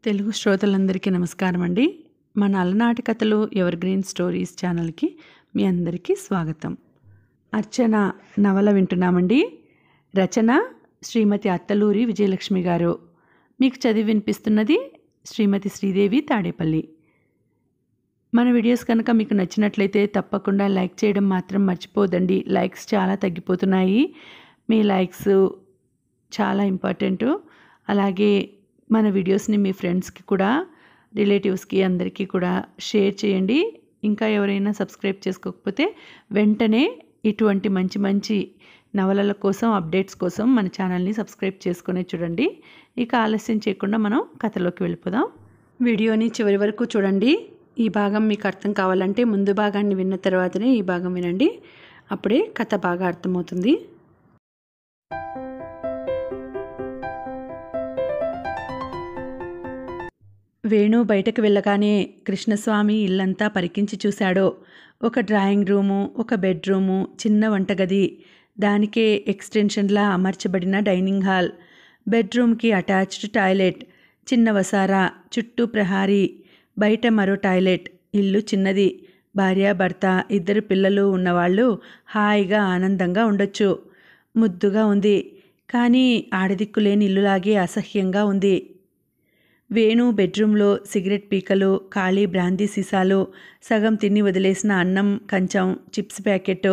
తెలుగు శ్రోతలందరికీ నమస్కారం అండి. మన అలనాటి కథలు ఎవర్ గ్రీన్ స్టోరీస్ ఛానల్కి మీ అందరికీ స్వాగతం. అర్చన నవల వింటున్నామండి. రచన శ్రీమతి అత్తలూరి విజయలక్ష్మి గారు. మీకు చదివి వినిపిస్తున్నది శ్రీమతి శ్రీదేవి తాడేపల్లి. మన వీడియోస్ కనుక మీకు నచ్చినట్లయితే తప్పకుండా లైక్ చేయడం మాత్రం మర్చిపోదండి. లైక్స్ చాలా తగ్గిపోతున్నాయి. మీ లైక్స్ చాలా ఇంపార్టెంటు. అలాగే మన వీడియోస్ని మీ ఫ్రెండ్స్కి కూడా, రిలేటివ్స్కి అందరికీ కూడా షేర్ చేయండి. ఇంకా ఎవరైనా సబ్స్క్రైబ్ చేసుకోకపోతే వెంటనే ఇటువంటి మంచి మంచి నవలల కోసం, అప్డేట్స్ కోసం మన ఛానల్ని సబ్స్క్రైబ్ చేసుకునే చూడండి. ఇక ఆలస్యం చేయకుండా మనం కథలోకి వెళ్ళిపోదాం. వీడియోని చివరి వరకు చూడండి. ఈ భాగం మీకు అర్థం కావాలంటే ముందు భాగాన్ని విన్న తర్వాతనే ఈ భాగం వినండి. అప్పుడే కథ బాగా అర్థమవుతుంది. వేణు బయటకు వెళ్ళగానే కృష్ణస్వామి ఇల్లంతా పరికించి చూశాడు. ఒక డ్రాయింగ్ రూము, ఒక బెడ్రూము, చిన్న వంటగది, దానికే ఎక్స్టెన్షన్లా అమర్చబడిన డైనింగ్ హాల్, బెడ్రూమ్కి అటాచ్డ్ టాయిలెట్, చిన్న వసారా, చుట్టూ ప్రహారీ, బయట మరో టాయిలెట్. ఇల్లు చిన్నది. భార్యాభర్త, 2 పిల్లలు ఉన్నవాళ్ళు హాయిగా ఆనందంగా ఉండొచ్చు. ముద్దుగా ఉంది. కానీ ఆడదిక్కులేని ఇల్లులాగే అసహ్యంగా ఉంది. వేణు బెడ్రూమ్లో సిగరెట్ పీకలు, ఖాళీ బ్రాందీ సీసాలు, సగం తిని వదిలేసిన అన్నం కంచం, చిప్స్ ప్యాకెట్.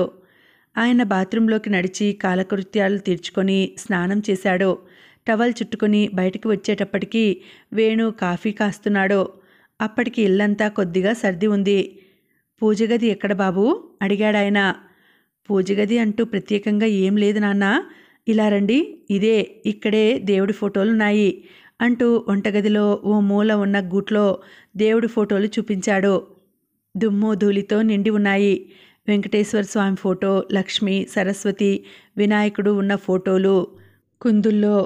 ఆయన బాత్రూంలోకి నడిచి కాలకృత్యాలు తీర్చుకొని స్నానం చేశాడు. టవల్ చుట్టుకొని బయటికి వచ్చేటప్పటికి వేణు కాఫీ కాస్తున్నాడు. అప్పటికి ఇల్లంతా కొద్దిగా సర్ది ఉంది. పూజగది ఎక్కడ బాబూ అడిగాడాయన. పూజగది అంటూ ప్రత్యేకంగా ఏం లేదు నాన్న, ఇలా రండి, ఇదే, ఇక్కడే దేవుడి ఫోటోలున్నాయి అంటూ వంటగదిలో ఓ మూల ఉన్న గూట్లో దేవుడి ఫోటోలు చూపించాడు. దుమ్ము ధూళితో నిండి ఉన్నాయి. వెంకటేశ్వర స్వామి ఫోటో, లక్ష్మి, సరస్వతి, వినాయకుడు ఉన్న ఫోటోలు, కుందుల్లో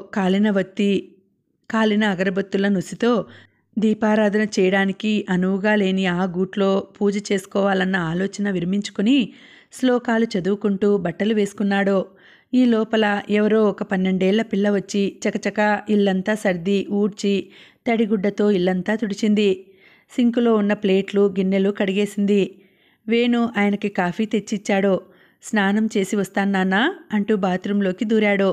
కాలిన అగరబత్తుల నుసితో దీపారాధన చేయడానికి అనువుగా లేని ఆ గూట్లో పూజ చేసుకోవాలన్న ఆలోచన విరమించుకుని శ్లోకాలు చదువుకుంటూ బట్టలు వేసుకున్నాడు. ఈ లోపల ఎవరో ఒక 12 ఏళ్ల పిల్ల వచ్చి చకచక ఇల్లంతా సర్ది ఊడ్చి తడిగుడ్డతో ఇల్లంతా తుడిచింది. సింకులో ఉన్న ప్లేట్లు, గిన్నెలు కడిగేసింది. వేణు ఆయనకి కాఫీ తెచ్చిచ్చాడు. స్నానం చేసి వస్తాను నాన్నా అంటూ బాత్రూంలోకి దూరాడు.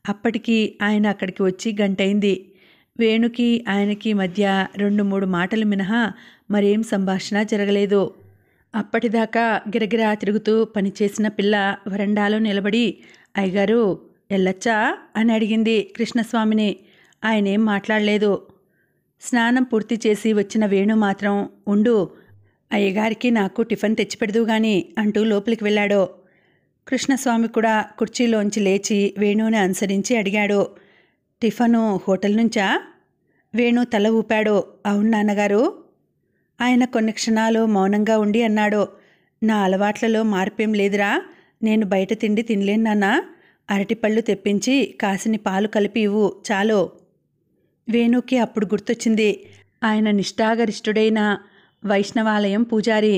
అప్పటికి ఆయన అక్కడికి వచ్చి గంటైంది. వేణుకి ఆయనకి మధ్య 2-3 మాటలు మినహా మరేం సంభాషణ జరగలేదు. అప్పటిదాకా గిరగిరా తిరుగుతూ పనిచేసిన పిల్ల వరండాలో నిలబడి, అయ్యగారు ఎల్లచ్చా అని అడిగింది కృష్ణస్వామిని. ఆయనేం మాట్లాడలేదు. స్నానం పూర్తి చేసి వచ్చిన వేణు మాత్రం, ఉండు, అయ్యగారికి నాకు టిఫిన్ తెచ్చిపెడదు గాని అంటూ లోపలికి వెళ్ళాడు. కృష్ణస్వామి కూడా కుర్చీలోంచి లేచి వేణుని అనుసరించి అడిగాడు, టిఫను హోటల్ నుంచా? వేణు తల ఊపాడు. అవును నాన్నగారు. ఆయన కొన్ని క్షణాలు మౌనంగా ఉండి అన్నాడు, నా అలవాట్లలో మార్పేం లేదురా. నేను బయట తిండి తినలేను నాన్న. అరటిపళ్ళు తెప్పించి కాసిని పాలు కలిపి ఇవ్వు చాలు. వేణుకి అప్పుడు గుర్తొచ్చింది. ఆయన నిష్ఠాగరిష్ఠుడైన వైష్ణవాలయం పూజారి.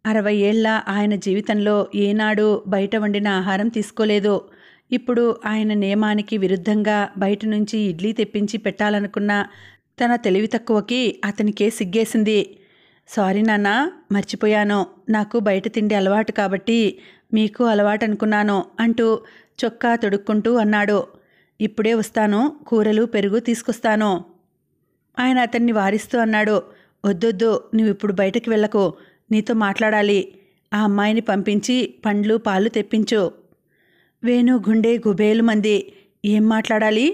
60 ఏళ్ల ఆయన జీవితంలో ఏనాడు బయట వండిన ఆహారం తీసుకోలేదు. ఇప్పుడు ఆయన నియమానికి విరుద్ధంగా బయట నుంచి ఇడ్లీ తెప్పించి పెట్టాలనుకున్న తన తెలివి తక్కువకి అతనికే సిగ్గేసింది. సారీ నాన్న, మర్చిపోయాను. నాకు బయట తిండి అలవాటు కాబట్టి మీకు అలవాటు అనుకున్నాను అంటూ చొక్కా తొడుక్కుంటూ అన్నాడు. ఇప్పుడే వస్తాను, కూరలు పెరుగు తీసుకొస్తాను. ఆయన అతన్ని వారిస్తూ అన్నాడు, వద్దొద్దు, నువ్విప్పుడు బయటకు వెళ్ళకు, నీతో మాట్లాడాలి. ఆ అమ్మాయిని పంపించి పండ్లు పాలు తెప్పించు. వేణు గుండె గుబేలు మంది. ఏం మాట్లాడాలి?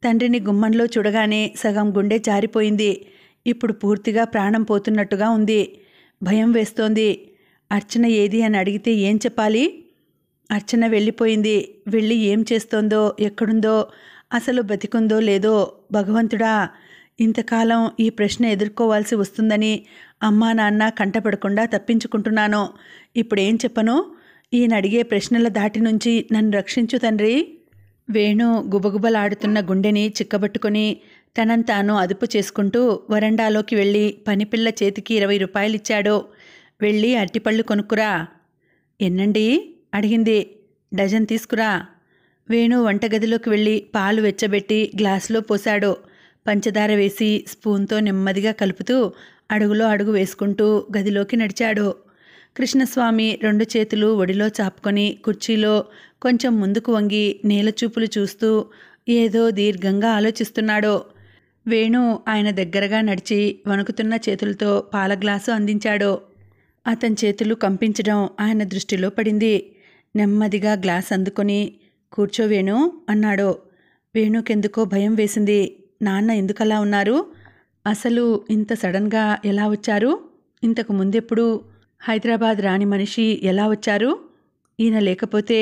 తండ్రిని గుమ్మంలో చూడగానే సగం గుండె జారిపోయింది. ఇప్పుడు పూర్తిగా ప్రాణం పోతున్నట్టుగా ఉంది. భయం వేస్తోంది. అర్చన ఏది అని అడిగితే ఏం చెప్పాలి? అర్చన వెళ్ళిపోయింది. వెళ్ళి ఏం చేస్తోందో, ఎక్కడుందో, అసలు బతికుందో లేదో భగవంతుడా! ఇంతకాలం ఈ ప్రశ్న ఎదుర్కోవాల్సి వస్తుందని అమ్మా నాన్న కంటపడకుండా తప్పించుకుంటున్నాను. ఇప్పుడేం చెప్పను? ఈయన అడిగే ప్రశ్నల దాటి నుంచి నన్ను రక్షించు తండ్రి. వేణు గుబగుబలాడుతున్న గుండెని చిక్కబట్టుకుని తనంతాను అదుపు చేసుకుంటూ వరండాలోకి వెళ్ళి పనిపిల్ల చేతికి 20 రూపాయలు ఇచ్చాడు. వెళ్ళి అరటిపళ్ళు కొనుక్కురా. ఎన్నండి అడిగింది. డజన్ తీసుకురా. వేణు వంటగదిలోకి వెళ్ళి పాలు వెచ్చబెట్టి గ్లాసులో పోశాడు. పంచదార వేసి స్పూన్తో నెమ్మదిగా కలుపుతూ అడుగులో అడుగు వేసుకుంటూ గదిలోకి నడిచాడు. కృష్ణస్వామి 2 చేతులు ఒడిలో చాపుకొని కుర్చీలో కొంచెం ముందుకు వంగి నేలచూపులు చూస్తూ ఏదో దీర్ఘంగా ఆలోచిస్తున్నాడు. వేణు ఆయన దగ్గరగా నడిచి వణుకుతున్న చేతులతో పాల గ్లాసు అందించాడు. అతని చేతులు కంపించడం ఆయన దృష్టిలో పడింది. నెమ్మదిగా గ్లాస్ అందుకొని కూర్చో వేణు అన్నాడు. వేణుకెందుకో భయం వేసింది. నాన్న ఎందుకలా ఉన్నారు? అసలు ఇంత సడన్గా ఎలా వచ్చారు? ఇంతకు ముందెప్పుడు హైదరాబాద్ రాని మనిషి ఎలా వచ్చారు? ఈయన లేకపోతే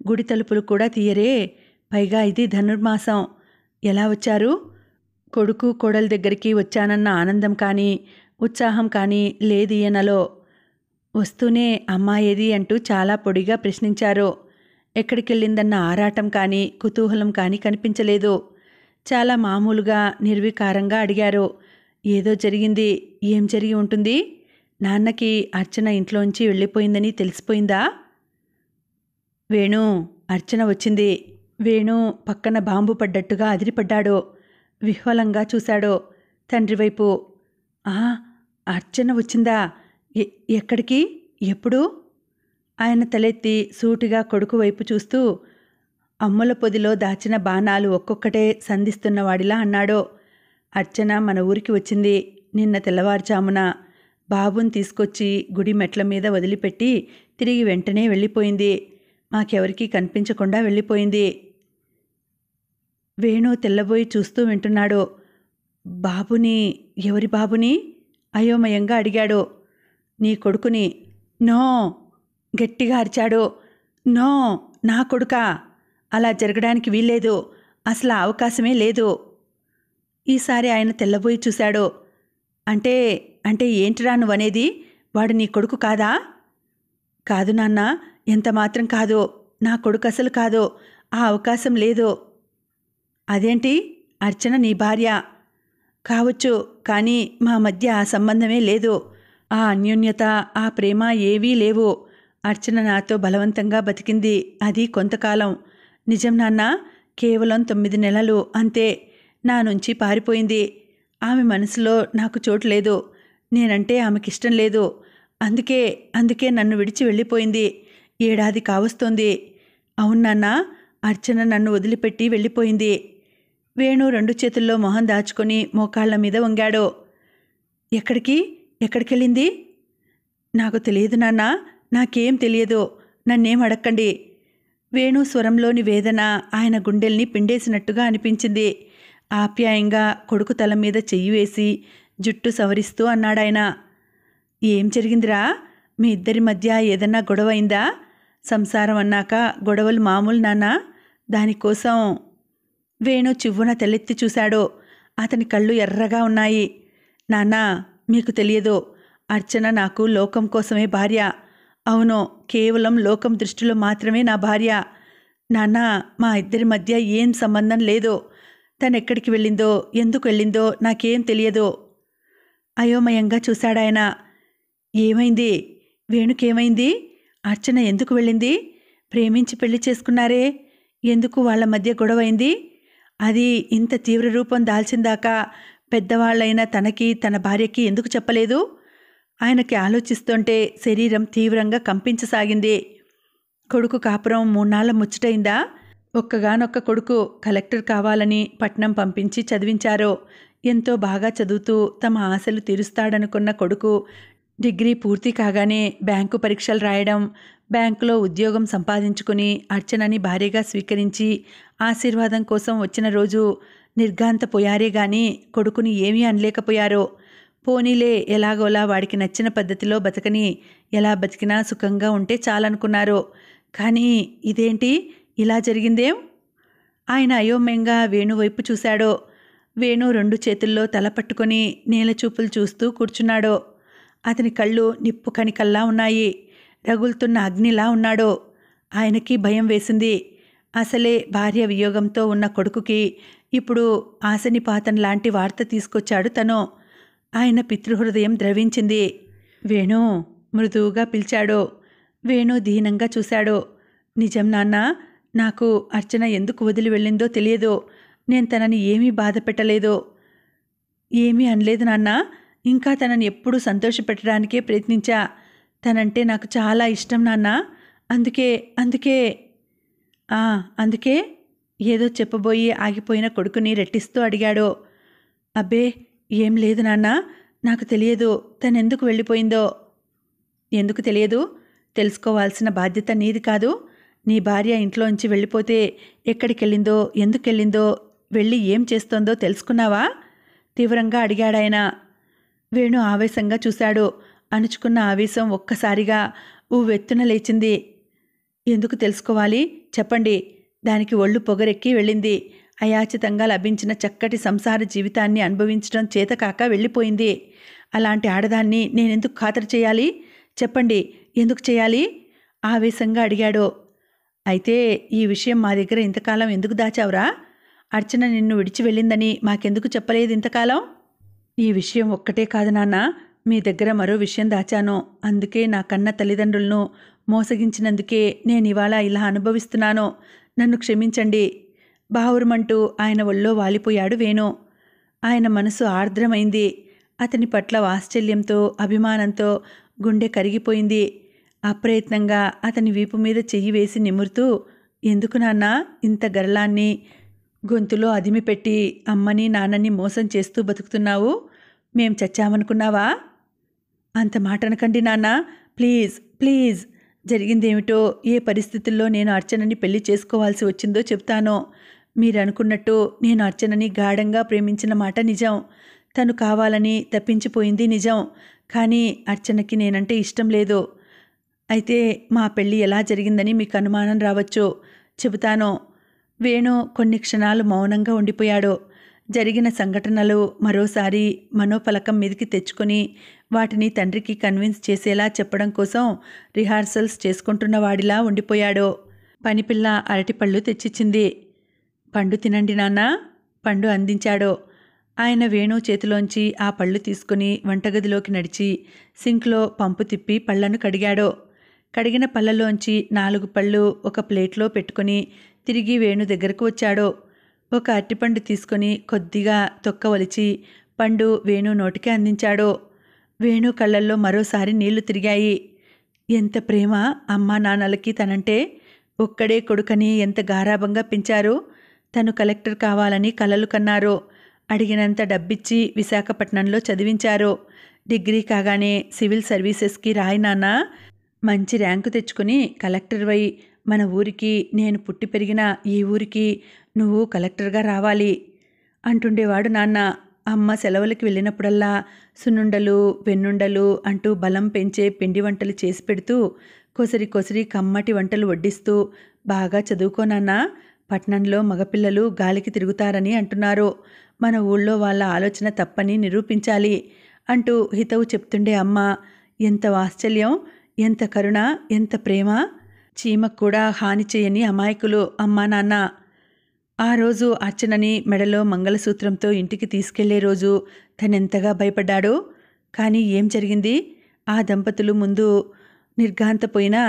గుడి తలుపులు కూడా తీయరే. పైగా ఇది ధనుర్మాసం. ఎలా వచ్చారు? కొడుకు కోడల దగ్గరికి వచ్చానన్న ఆనందం కానీ ఉత్సాహం కానీ లేదు ఈయనలో. వస్తూనే అమ్మాయేది అంటూ చాలా పొడిగా ప్రశ్నించారు. ఎక్కడికెళ్ళిందన్న ఆరాటం కానీ కుతూహలం కానీ కనిపించలేదు. చాలా మామూలుగా నిర్వికారంగా అడిగారు. ఏదో జరిగింది. ఏం జరిగి ఉంటుంది? నాన్నకి అర్చన ఇంట్లోంచి వెళ్ళిపోయిందని తెలిసిపోయిందా? వేణు, అర్చన వచ్చింది. వేణు పక్కన బాంబు పడ్డట్టుగా అదిరిపడ్డాడు. విహ్వలంగా చూశాడు తండ్రి వైపు. అర్చన వచ్చిందా? ఎక్కడికి? ఎప్పుడు? ఆయన తలెత్తి సూటిగా కొడుకు వైపు చూస్తూ అమ్ముల పొదిలో దాచిన బాణాలు ఒక్కొక్కటే సంధిస్తున్నవాడిలా అన్నాడు. అర్చన మన ఊరికి వచ్చింది. నిన్న తెల్లవారుజామున బాబుని తీసుకొచ్చి గుడి మెట్ల మీద వదిలిపెట్టి తిరిగి వెంటనే వెళ్ళిపోయింది. మాకెవరికీ కనిపించకుండా వెళ్ళిపోయింది. వేణు తెల్లబోయి చూస్తూ వింటున్నాడు. బాబుని? ఎవరి బాబుని? అయోమయంగా అడిగాడు. నీ కొడుకుని. నో! గట్టిగా అరిచాడు. నో! నా కొడుకా? అలా జరగడానికి వీల్లేదు. అసలు అవకాశమే లేదు. ఈసారి ఆయన తెల్లబోయి చూశాడు. అంటే అంటే ఏంటిరా నువ్వనేది? వాడు నీ కొడుకు కాదా? కాదు నాన్న, ఎంత మాత్రం కాదు. నా కొడుకు అసలు కాదు. ఆ అవకాశం లేదు. అదేంటి? అర్చన నీ భార్య కావచ్చు, కానీ మా మధ్య ఆ సంబంధమే లేదు. ఆ అన్యోన్యత, ఆ ప్రేమ ఏవీ లేవు. అర్చన నాతో బలవంతంగా బతికింది. అది కొంతకాలం. నిజం నాన్న, కేవలం 9 నెలలు అంతే. నా నుంచి పారిపోయింది. ఆమె మనసులో నాకు చోటు లేదు. నేనంటే ఆమెకిష్టం లేదు. అందుకే నన్ను విడిచి వెళ్ళిపోయింది. 7 ఏడాది కావస్తోంది. అవును నాన్న, అర్చన నన్ను వదిలిపెట్టి వెళ్ళిపోయింది. వేణు 2 చేతుల్లో మొహం దాచుకొని మోకాళ్ల మీద వంగాడు. ఎక్కడికెళ్ళింది? నాకు తెలియదు నాన్న, నాకేం తెలియదు. నన్నేం అడక్కండి. వేణు స్వరంలోని వేదన ఆయన గుండెల్ని పిండేసినట్టుగా అనిపించింది. ఆప్యాయంగా కొడుకు తల మీద చెయ్యి వేసి జుట్టు సవరిస్తూ అన్నాడాయన. ఏం జరిగిందిరా? మీ ఇద్దరి మధ్య ఏదన్నా గొడవైందా? సంసారం అన్నాక గొడవలు మామూలు నాన్న. దానికోసం వేణు చివ్వున తలెత్తి చూశాడు. అతని కళ్ళు ఎర్రగా ఉన్నాయి. నాన్నా, మీకు తెలియదు. అర్చన నాకు లోకం కోసమే భార్య. అవును, కేవలం లోకం దృష్టిలో మాత్రమే నా భార్య. నాన్న, మా ఇద్దరి మధ్య ఏం సంబంధం లేదు. తనెక్కడికి వెళ్ళిందో, ఎందుకు వెళ్ళిందో నాకేం తెలియదు. అయోమయంగా చూశాడాయన. ఏమైంది? వేణుకేమైంది? అర్చన ఎందుకు వెళ్ళింది? ప్రేమించి పెళ్లి చేసుకున్నారే, ఎందుకు వాళ్ళ మధ్య గొడవైంది? అది ఇంత తీవ్ర రూపం దాల్చిందాకా పెద్దవాళ్ళైన తనకి తన భార్యకి ఎందుకు చెప్పలేదు? ఆయనకి ఆలోచిస్తుంటే శరీరం తీవ్రంగా కంపించసాగింది. కొడుకు కాపురం 3 నాళ్ల ముచ్చటైందా? ఒక్కగానొక్క కొడుకు కలెక్టర్ కావాలని పట్నం పంపించి చదివించారు. ఎంతో బాగా చదువుతూ తమ ఆశలు తీరుస్తాడనుకున్న కొడుకు డిగ్రీ పూర్తి కాగానే బ్యాంకు పరీక్షలు రాయడం, బ్యాంకులో ఉద్యోగం సంపాదించుకుని అర్చనని భార్యగా స్వీకరించి ఆశీర్వాదం కోసం వచ్చిన రోజు నిర్ఘాంతపోయారే గాని కొడుకుని ఏమీ అనలేకపోయారు. పోనీలే, ఎలాగోలా వాడికి నచ్చిన పద్ధతిలో బతకని, ఎలా బతికినా సుఖంగా ఉంటే చాలనుకున్నారు. కానీ ఇదేంటి ఇలా జరిగిందేం? ఆయన అయోమయంగా వేణు వైపు చూశాడు. వేణు 2 చేతుల్లో తల పట్టుకొని నేలచూపులు చూస్తూ కూర్చున్నాడు. అతని కళ్ళు నిప్పు కణికల్లా ఉన్నాయి. రగులుతున్న అగ్నిలా ఉన్నాడు. ఆయనకి భయం వేసింది. అసలే భార్య వియోగంతో ఉన్న కొడుకుకి ఇప్పుడు ఆశనిపాతం లాంటి వార్త తీసుకొచ్చాడు తను. ఆయన పితృహృదయం ద్రవించింది. వేణు, మృదువుగా పిలిచాడు. వేణు దీనంగా చూశాడు. నిజం నాన్న, నాకు అర్చన ఎందుకు వదిలి వెళ్ళిందో తెలియదు. నేను తనని ఏమీ బాధ పెట్టలేదు. ఏమీ అనలేదు నాన్న. ఇంకా తనని ఎప్పుడూ సంతోషపెట్టడానికే ప్రయత్నించా. తనంటే నాకు చాలా ఇష్టం నాన్న. అందుకే అందుకే ఆ, అందుకే ఏదో చెప్పబోయి ఆగిపోయిన కొడుకుని రెట్టిస్తూ అడిగాడు. అబ్బే, ఏం లేదు నాన్న. నాకు తెలియదు తనెందుకు వెళ్ళిపోయిందో. ఎందుకు తెలియదు? తెలుసుకోవాల్సిన బాధ్యత నీది కాదు. నీ భార్య ఇంట్లోంచి వెళ్ళిపోతే ఎక్కడికెళ్ళిందో, ఎందుకెళ్ళిందో, వెళ్ళి ఏం చేస్తోందో తెలుసుకున్నావా? తీవ్రంగా అడిగాడాయన. వేణు ఆవేశంగా చూశాడు. అణుచుకున్న ఆవేశం ఒక్కసారిగా ఉవ్వెత్తున లేచింది. ఎందుకు తెలుసుకోవాలి? చెప్పండి. దానికి ఒళ్ళు పొగరెక్కి వెళ్ళింది. అయాచితంగా లభించిన చక్కటి సంసార జీవితాన్ని అనుభవించడం చేతకాక వెళ్ళిపోయింది. అలాంటి ఆడదాన్ని నేనెందుకు ఖాతరు చేయాలి? చెప్పండి, ఎందుకు చేయాలి? ఆవేశంగా అడిగాడు. అయితే ఈ విషయం మా దగ్గర ఇంతకాలం ఎందుకు దాచావురా? అర్చన నిన్ను విడిచి వెళ్ళిందని మాకెందుకు చెప్పలేదు ఇంతకాలం? ఈ విషయం ఒక్కటే కాదు నాన్న, మీ దగ్గర మరో విషయం దాచాను. అందుకే నా కన్న తల్లిదండ్రులను మోసగించినందుకే నేనివాళ ఇలా అనుభవిస్తున్నాను. నన్ను క్షమించండి. బావురుమంటూ ఆయన ఒళ్ళో వాలిపోయాడు వేణు. ఆయన మనసు ఆర్ద్రమైంది. అతని పట్ల వాత్సల్యంతో, అభిమానంతో గుండె కరిగిపోయింది. అప్రయత్నంగా అతని వీపు మీద చెయ్యి వేసి నిమురుతూ, ఎందుకు నాన్నా ఇంత గరళాన్ని గొంతులో అదిమిపెట్టి అమ్మని నాన్నని మోసం చేస్తూ బతుకుతున్నావు? మేం చచ్చామనుకున్నావా? అంత మాట అనకండి నాన్న, ప్లీజ్ ప్లీజ్. జరిగిందేమిటో, ఏ పరిస్థితుల్లో నేను అర్చనని పెళ్లి చేసుకోవాల్సి వచ్చిందో చెప్తాను. మీరనుకున్నట్టు నేను అర్చనని గాఢంగా ప్రేమించిన మాట నిజం. తను కావాలని తప్పించిపోయింది నిజం. కానీ అర్చనకి నేనంటే ఇష్టం లేదు. అయితే మా పెళ్ళి ఎలా జరిగిందని మీకు అనుమానం రావచ్చు. చెబుతాను. వేణు కొన్ని క్షణాలు మౌనంగా ఉండిపోయాడు. జరిగిన సంఘటనలు మరోసారి మనోపలకం మీదకి తెచ్చుకొని వాటిని తండ్రికి కన్విన్స్ చేసేలా చెప్పడం కోసం రిహార్సల్స్ చేసుకుంటున్నవాడిలా ఉండిపోయాడు. పనిపిల్ల అరటిపళ్ళు తెచ్చిచ్చింది. పండు తినండి నాన్న. పండు అందించాడు. ఆయన వేణు చేతిలోంచి ఆ పళ్ళు తీసుకుని వంటగదిలోకి నడిచి సింక్లో పంపు తిప్పి పళ్లను కడిగాడు. కడిగిన పళ్ళలోంచి 4 పళ్ళు ఒక ప్లేట్లో పెట్టుకుని తిరిగి వేణు దగ్గరకు వచ్చాడు. ఒక అరటిపండు తీసుకుని కొద్దిగా తొక్క ఒలిచి పండు వేణు నోటికి అందించాడు. వేణు కళ్ళల్లో మరోసారి నీళ్లు తిరిగాయి. ఎంత ప్రేమ అమ్మా నాన్నలకి తనంటే. ఒక్కడే కొడుకని ఎంత గారాబంగా పెంచారు. తను కలెక్టర్ కావాలని కలలు కన్నారు. అడిగినంత డబ్బిచ్చి విశాఖపట్నంలో చదివించారు. డిగ్రీ కాగానే సివిల్ సర్వీసెస్కి రాయి నాన్న, మంచి ర్యాంకు తెచ్చుకుని కలెక్టర్వై మన ఊరికి, నేను పుట్టి పెరిగిన ఈ ఊరికి నువ్వు కలెక్టర్గా రావాలి అంటుండేవాడు నాన్న. అమ్మ సెలవులకి వెళ్ళినప్పుడల్లా సున్నుండలు, వెన్నుండలు అంటూ బలం పెంచే పిండి వంటలు చేసి పెడుతూ కొసరి కొసరి కమ్మటి వంటలు వడ్డిస్తూ, బాగా చదువుకోనన్నా, పట్నంలో మగపిల్లలు గాలికి తిరుగుతారని అంటున్నారు. మన ఊళ్ళో వాళ్ళ ఆలోచన తప్పని నిరూపించాలి అంటూ హితవు చెప్తుండే అమ్మ. ఎంత వాత్సల్యం, ఎంత కరుణ, ఎంత ప్రేమ. చీమకు కూడా హాని చేయని అమాయకులు అమ్మా నాన్న. ఆ రోజు అర్చనని మెడలో మంగళసూత్రంతో ఇంటికి తీసుకెళ్లే రోజు తనెంతగా భయపడ్డాడో. కానీ ఏం జరిగింది? ఆ దంపతులు ముందు నిర్ఘాంతపోయినా,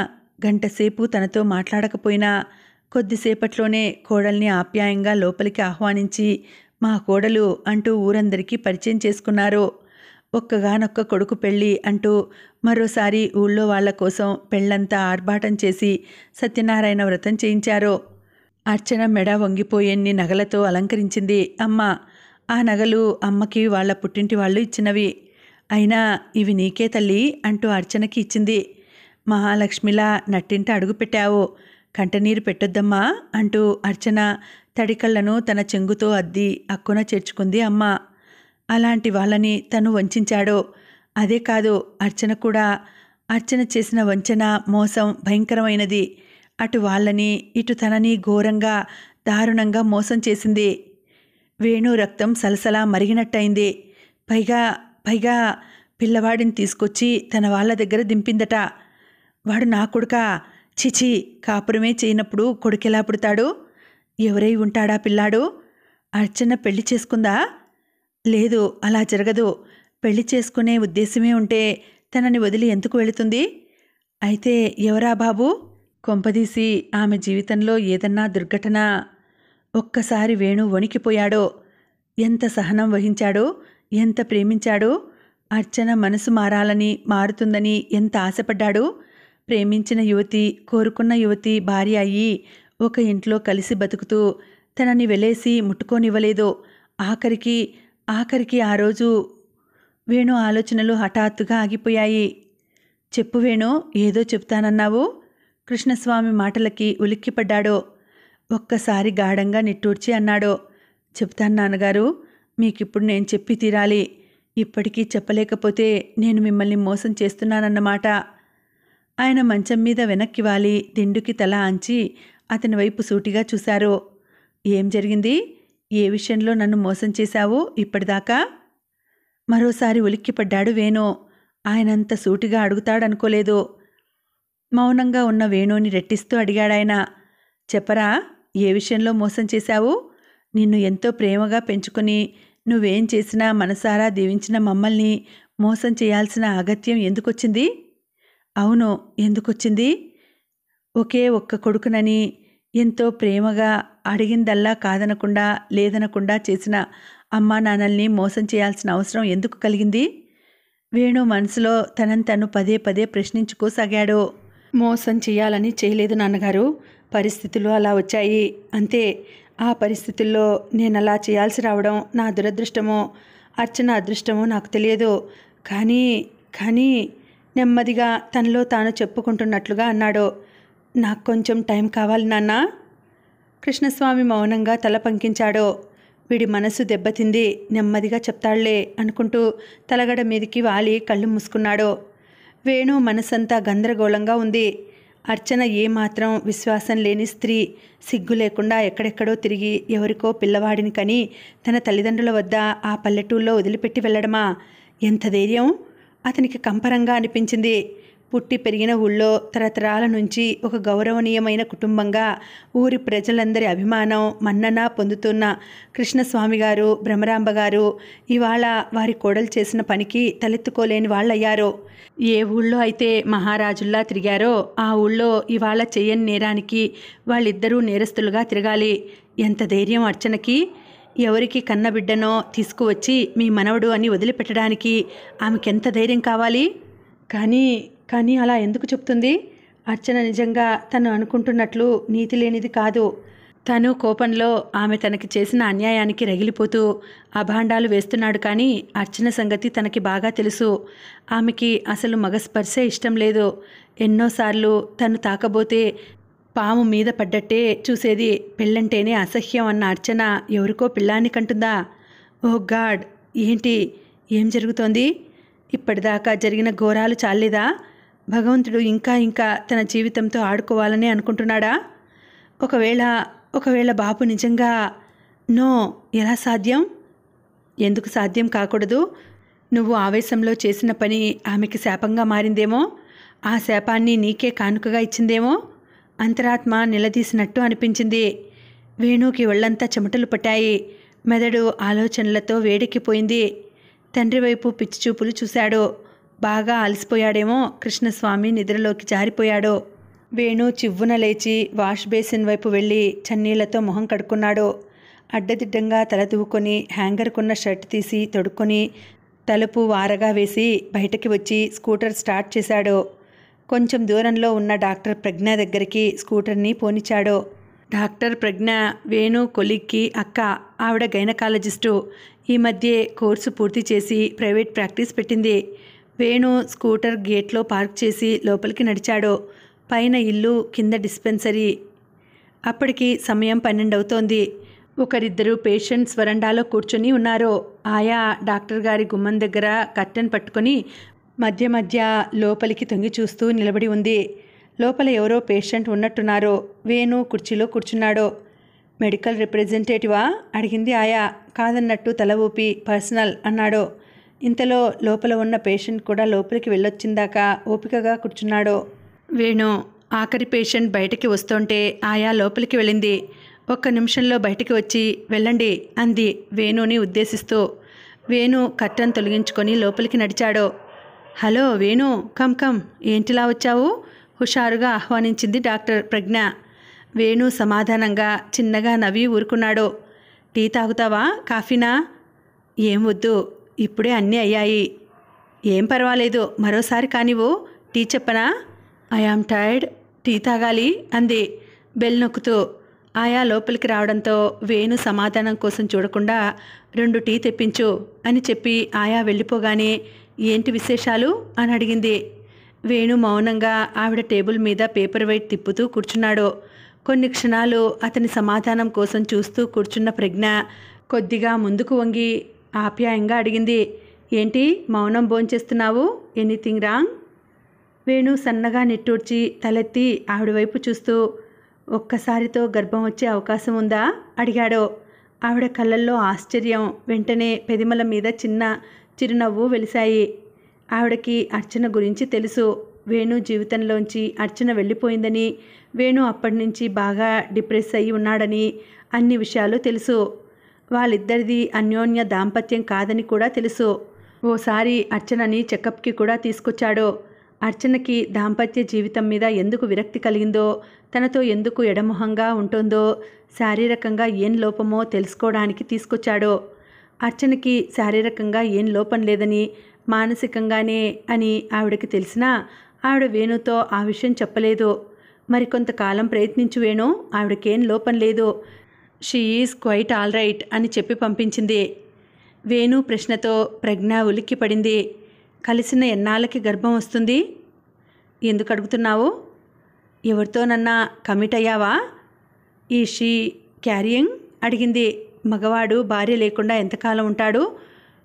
గంటసేపు తనతో మాట్లాడకపోయినా, కొద్దిసేపట్లోనే కోడల్ని ఆప్యాయంగా లోపలికి ఆహ్వానించి మా కోడలు అంటూ ఊరందరికీ పరిచయం చేసుకున్నారు. ఒక్కగానొక్క కొడుకు పెళ్ళి అంటూ మరోసారి ఊళ్ళో వాళ్ల కోసం పెళ్ళంతా ఆర్భాటం చేసి సత్యనారాయణ వ్రతం చేయించారు. అర్చన మెడ వంగిపోయేన్ని నగలతో అలంకరించింది అమ్మ. ఆ నగలు అమ్మకి వాళ్ల పుట్టింటి వాళ్ళు ఇచ్చినవి. అయినా ఇవి నీకే తల్లి అంటూ అర్చనకి ఇచ్చింది. మహాలక్ష్మిలా నట్టింట అడుగుపెట్టావు, కంటనీరు పెట్టొద్దమ్మా అంటూ అర్చన తడికళ్లను తన చెంగుతో అద్ది అక్కున చేర్చుకుంది అమ్మ. అలాంటి వాళ్ళని తను వంచాడో. అదే కాదు, అర్చన కూడా. అర్చన చేసిన వంచన, మోసం భయంకరమైనది. అటు వాళ్ళని, ఇటు తనని ఘోరంగా, దారుణంగా మోసం చేసింది. వేణు రక్తం సలసలా మరిగినట్టయింది. పైగా పిల్లవాడిని తీసుకొచ్చి తన వాళ్ళ దగ్గర దింపిందట. వాడు నా కొడుకా? చిచి, కాపురమే చేయనప్పుడు కొడుకెలా పుడతాడు? ఎవరై ఉంటాడా పిల్లాడు? అర్చన పెళ్లి చేసుకుందా? లేదు, అలా జరగదు. పెళ్లి చేసుకునే ఉద్దేశమే ఉంటే తనని వదిలి ఎందుకు వెళుతుంది? అయితే ఎవరా బాబు? కొంపదీసి ఆమె జీవితంలో ఏదన్నా దుర్ఘటన? ఒక్కసారి వేణు వణికిపోయాడో. ఎంత సహనం వహించాడో, ఎంత ప్రేమించాడో, అర్చన మనసు మారాలని, మారుతుందని ఎంత ఆశపడ్డాడో. ప్రేమించిన యువతి, కోరుకున్న యువతి భార్య అయ్యి ఒక ఇంట్లో కలిసి బతుకుతూ తనని వెలేసి ముట్టుకోనివ్వలేదు. ఆఖరికి ఆ రోజు వేణు ఆలోచనలు హఠాత్తుగా ఆగిపోయాయి. చెప్పు వేణు, ఏదో చెప్తానన్నావు. కృష్ణస్వామి మాటలకి ఉలిక్కిపడ్డాడు. ఒక్కసారి గాఢంగా నిట్టూర్చి అన్నాడు. చెప్తాను నాన్నగారు, మీకిప్పుడు నేను చెప్పి తీరాలి. ఇప్పటికీ చెప్పలేకపోతే నేను మిమ్మల్ని మోసం చేస్తున్నానన్నమాట. ఆయన మంచం మీద వెనక్కి వాలి దిండుకి తల ఆంచి అతని వైపు సూటిగా చూశారు. ఏం జరిగింది? ఏ విషయంలో నన్ను మోసం చేశావు ఇప్పటిదాకా? మరోసారి ఉలిక్కిపడ్డాడు వేణు. ఆయనంత సూటిగా అడుగుతాడనుకోలేదు. మౌనంగా ఉన్న వేణుని రెట్టిస్తూ అడిగాడాయన. చెప్పరా, ఏ విషయంలో మోసం చేశావు? నిన్ను ఎంతో ప్రేమగా పెంచుకుని నువ్వేం చేసినా మనసారా దీవించిన మమ్మల్ని మోసం చేయాల్సిన అగత్యం ఎందుకొచ్చింది? అవును, ఎందుకొచ్చింది? ఒకే ఒక్క కొడుకునని ఎంతో ప్రేమగా అడిగిందల్లా కాదనకుండా లేదనకుండా చేసిన అమ్మా నాన్నల్ని మోసం చేయాల్సిన అవసరం ఎందుకు కలిగింది? వేణు మనసులో తనని తను పదే పదే ప్రశ్నించుకోసాగాడు. మోసం చేయాలని చేయలేదు నాన్నగారు, పరిస్థితులు అలా వచ్చాయి అంతే. ఆ పరిస్థితుల్లో నేను అలా చేయాల్సి రావడం నా దురదృష్టమో అర్చన అదృష్టమో నాకు తెలియదు. కానీ నెమ్మదిగా తనలో తాను చెప్పుకుంటున్నట్లుగా అన్నాడు. నాకు కొంచెం టైం కావాలి నాన్న. కృష్ణస్వామి మౌనంగా తల పంకించాడు. వీడి మనసు దెబ్బతింది, నెమ్మదిగా చెప్తాళ్లే అనుకుంటూ తలగడ మీదికి వాలి కళ్ళు మూసుకున్నాడు. వేణు మనసంతా గందరగోళంగా ఉంది. అర్చన ఏమాత్రం విశ్వాసం లేని స్త్రీ, సిగ్గు లేకుండా ఎక్కడెక్కడో తిరిగి ఎవరికో పిల్లవాడిని కని తన తల్లిదండ్రుల వద్ద ఆ పల్లెటూళ్ళలో వదిలిపెట్టి వెళ్ళడమా? ఎంత ధైర్యం! అతనికి కంపరంగా అనిపించింది. పుట్టి పెరిగిన ఊళ్ళో తరతరాల నుంచి ఒక గౌరవనీయమైన కుటుంబంగా ఊరి ప్రజలందరి అభిమానం మన్నన పొందుతున్న కృష్ణస్వామి గారు, భ్రమరాంబ గారు ఇవాళ వారి కోడలు చేసిన పనికి తలెత్తుకోలేని వాళ్ళయ్యారు. ఏ ఊళ్ళో అయితే మహారాజుల్లా తిరిగారో ఆ ఊళ్ళో ఇవాళ చెయ్యని నేరానికి వాళ్ళిద్దరూ నేరస్తులుగా తిరగాలి. ఎంత ధైర్యం అర్చనకి! ఎవరికి కన్నబిడ్డనో తీసుకువచ్చి మీ మనవడు అని వదిలిపెట్టడానికి ఆమెకెంత ధైర్యం కావాలి? కానీ అలా ఎందుకు చెప్తుంది? అర్చన నిజంగా తను అనుకుంటున్నట్లు నీతి లేనిది కాదు. తను కోపంలో ఆమె తనకి చేసిన అన్యాయానికి రగిలిపోతూ అభాండాలు వేస్తున్నాడు. కానీ అర్చన సంగతి తనకి బాగా తెలుసు. ఆమెకి అసలు మగస్పర్శే ఇష్టం లేదు. ఎన్నోసార్లు తను తాకబోతే పాము మీద పడ్డట్టే చూసేది. పెళ్ళంటేనే అసహ్యం అన్న అర్చన ఎవరికో పిల్లాన్ని కంటుందా? ఓ గాడ్, ఏం జరుగుతోంది? ఇప్పటిదాకా జరిగిన ఘోరాలు చాలేదా? భగవంతుడు ఇంకా తన జీవితంతో ఆడుకోవాలని అనుకుంటున్నాడా? ఒకవేళ బాబు నిజంగా నో, ఎలా సాధ్యం? ఎందుకు సాధ్యం కాకూడదు? నువ్వు ఆవేశంలో చేసిన పని ఆమెకి శాపంగా మారిందేమో, ఆ శాపాన్ని నీకే కానుకగా ఇచ్చిందేమో. అంతరాత్మ నిలదీసినట్టు అనిపించింది. వేణుకి ఒళ్ళంతా చెమటలు పట్టాయి. మెదడు ఆలోచనలతో వేడెక్కిపోయింది. తండ్రి వైపు పిచ్చి చూపులు చూశాడు. బాగా అలసిపోయాడేమో. కృష్ణస్వామి నిద్రలోకి జారిపోయాడు. వేణు చివ్వున లేచి వాష్ బేసిన్ వైపు వెళ్ళి చన్నీళ్లతో మొహం కడుక్కున్నాడు. అడ్డదిడ్డంగా తల దువ్వుకొని హ్యాంగర్కున్న షర్ట్ తీసి తొడుక్కొని తలుపు వారగా వేసి బయటకి వచ్చి స్కూటర్ స్టార్ట్ చేశాడు. కొంచెం దూరంలో ఉన్న డాక్టర్ ప్రజ్ఞ దగ్గరికి స్కూటర్ని పోనిచ్చాడు. డాక్టర్ ప్రజ్ఞ వేణు కొలిక్కి అక్క. ఆవిడ గైనకాలజిస్టు. ఈ మధ్యే కోర్సు పూర్తి చేసి ప్రైవేట్ ప్రాక్టీస్ పెట్టింది. వేణు స్కూటర్ గేట్లో పార్క్ చేసి లోపలికి నడిచాడు. పైన ఇల్లు, కింద డిస్పెన్సరీ. అప్పటికి సమయం 12 అవుతోంది. ఒకరిద్దరు పేషెంట్స్ వరండాలో కూర్చొని ఉన్నారు. ఆయా డాక్టర్ గారి గుమ్మం దగ్గర కర్టెన్ పట్టుకొని మధ్య లోపలికి తొంగి చూస్తూ నిలబడి ఉంది. లోపల ఎవరో పేషెంట్ ఉన్నట్టున్నారు. వేణు కుర్చీలో కూర్చున్నాడు. మెడికల్ రిప్రజెంటేటివా అడిగింది ఆయా. కాదన్నట్టు తల ఊపి పర్సనల్ అన్నాడు. ఇంతలో లోపల ఉన్న పేషెంట్ కూడా లోపలికి వెళ్ళొచ్చిందాక ఓపికగా కూర్చున్నాడు. వేణు ఆఖరి పేషెంట్ బయటికి వస్తుంటే ఆయా లోపలికి వెళ్ళింది. 1 నిమిషంలో బయటికి వచ్చి వెళ్ళండి అంది వేణుని ఉద్దేశిస్తూ. వేణు కర్టన్ తొలగించుకొని లోపలికి నడిచాడు. హలో వేణు, కమ్ ఏంటిలా వచ్చావు? హుషారుగా ఆహ్వానించింది డాక్టర్ ప్రజ్ఞ. వేణు సమాధానంగా చిన్నగా నవ్వి ఊరుకున్నాడు. టీ తాగుతావా, కాఫీనా? ఏం వద్దు. ఇప్పుడే అన్నీ అయ్యాయి. ఏం పర్వాలేదు, మరోసారి కానివ్వు. టీ చెప్పనా? ఐ యామ్ టైర్డ్, టీ తాగాలి అంది బెల్ నొక్కుతూ. ఆయా లోపలికి రావడంతో వేణు సమాధానం కోసం చూడకుండా 2 టీ తెప్పించు అని చెప్పి ఆయా వెళ్ళిపోగానే ఏంటి విశేషాలు అని అడిగింది. వేణు మౌనంగా ఆవిడ టేబుల్ మీద పేపర్ వెయిట్ తిప్పుతూ కూర్చున్నాడు. కొన్ని క్షణాలు అతని సమాధానం కోసం చూస్తూ కూర్చున్న ప్రజ్ఞ కొద్దిగా ముందుకు వంగి ఆప్యాయంగా అడిగింది, ఏంటి మౌనం భోంచేస్తున్నావు? Anything wrong? వేణు సన్నగా నిట్టూర్చి తలెత్తి ఆవిడ వైపు చూస్తూ, ఒక్కసారితో గర్భం వచ్చే అవకాశం ఉందా అడిగాడు. ఆవిడ కళ్ళల్లో ఆశ్చర్యం, వెంటనే పెదిమల మీద చిన్న చిరునవ్వు వెలిశాయి. ఆవిడకి అర్చన గురించి తెలుసు. వేణు జీవితంలోంచి అర్చన వెళ్ళిపోయిందని, వేణు అప్పటి నుంచి బాగా డిప్రెస్ అయి ఉన్నాడని, అన్ని విషయాలు తెలుసు. వాళ్ళిద్దరిది అన్యోన్య దాంపత్యం కాదని కూడా తెలుసు. ఓసారి అర్చనని చెకప్కి కూడా తీసుకొచ్చాడు. అర్చనకి దాంపత్య జీవితం మీద ఎందుకు విరక్తి కలిగిందో, తనతో ఎందుకు ఎడమొహంగా ఉంటుందో, శారీరకంగా ఏం లోపమో తెలుసుకోవడానికి తీసుకొచ్చాడు. అర్చనకి శారీరకంగా ఏం లోపం లేదని, మానసికంగానే అని ఆవిడకి తెలిసినా ఆవిడ వేణుతో ఆ విషయం చెప్పలేదు. మరికొంతకాలం ప్రయత్నించు వేణు, ఆవిడకేం లోపం లేదు, she is quiet all right అని చెప్పి పంపించింది. వేణు ప్రశ్నతో ప్రజ్ఞ ఉలిక్కి పడింది. కలిసిన ఎన్నాళ్ళకి గర్భం వస్తుంది? ఎందుకు అడుగుతున్నావు? ఎవరితోనన్నా కమిట్ అయ్యావా? ఈ షీ క్యారియింగ్ అడిగింది. మగవాడు భార్య లేకుండా ఎంతకాలం ఉంటాడు?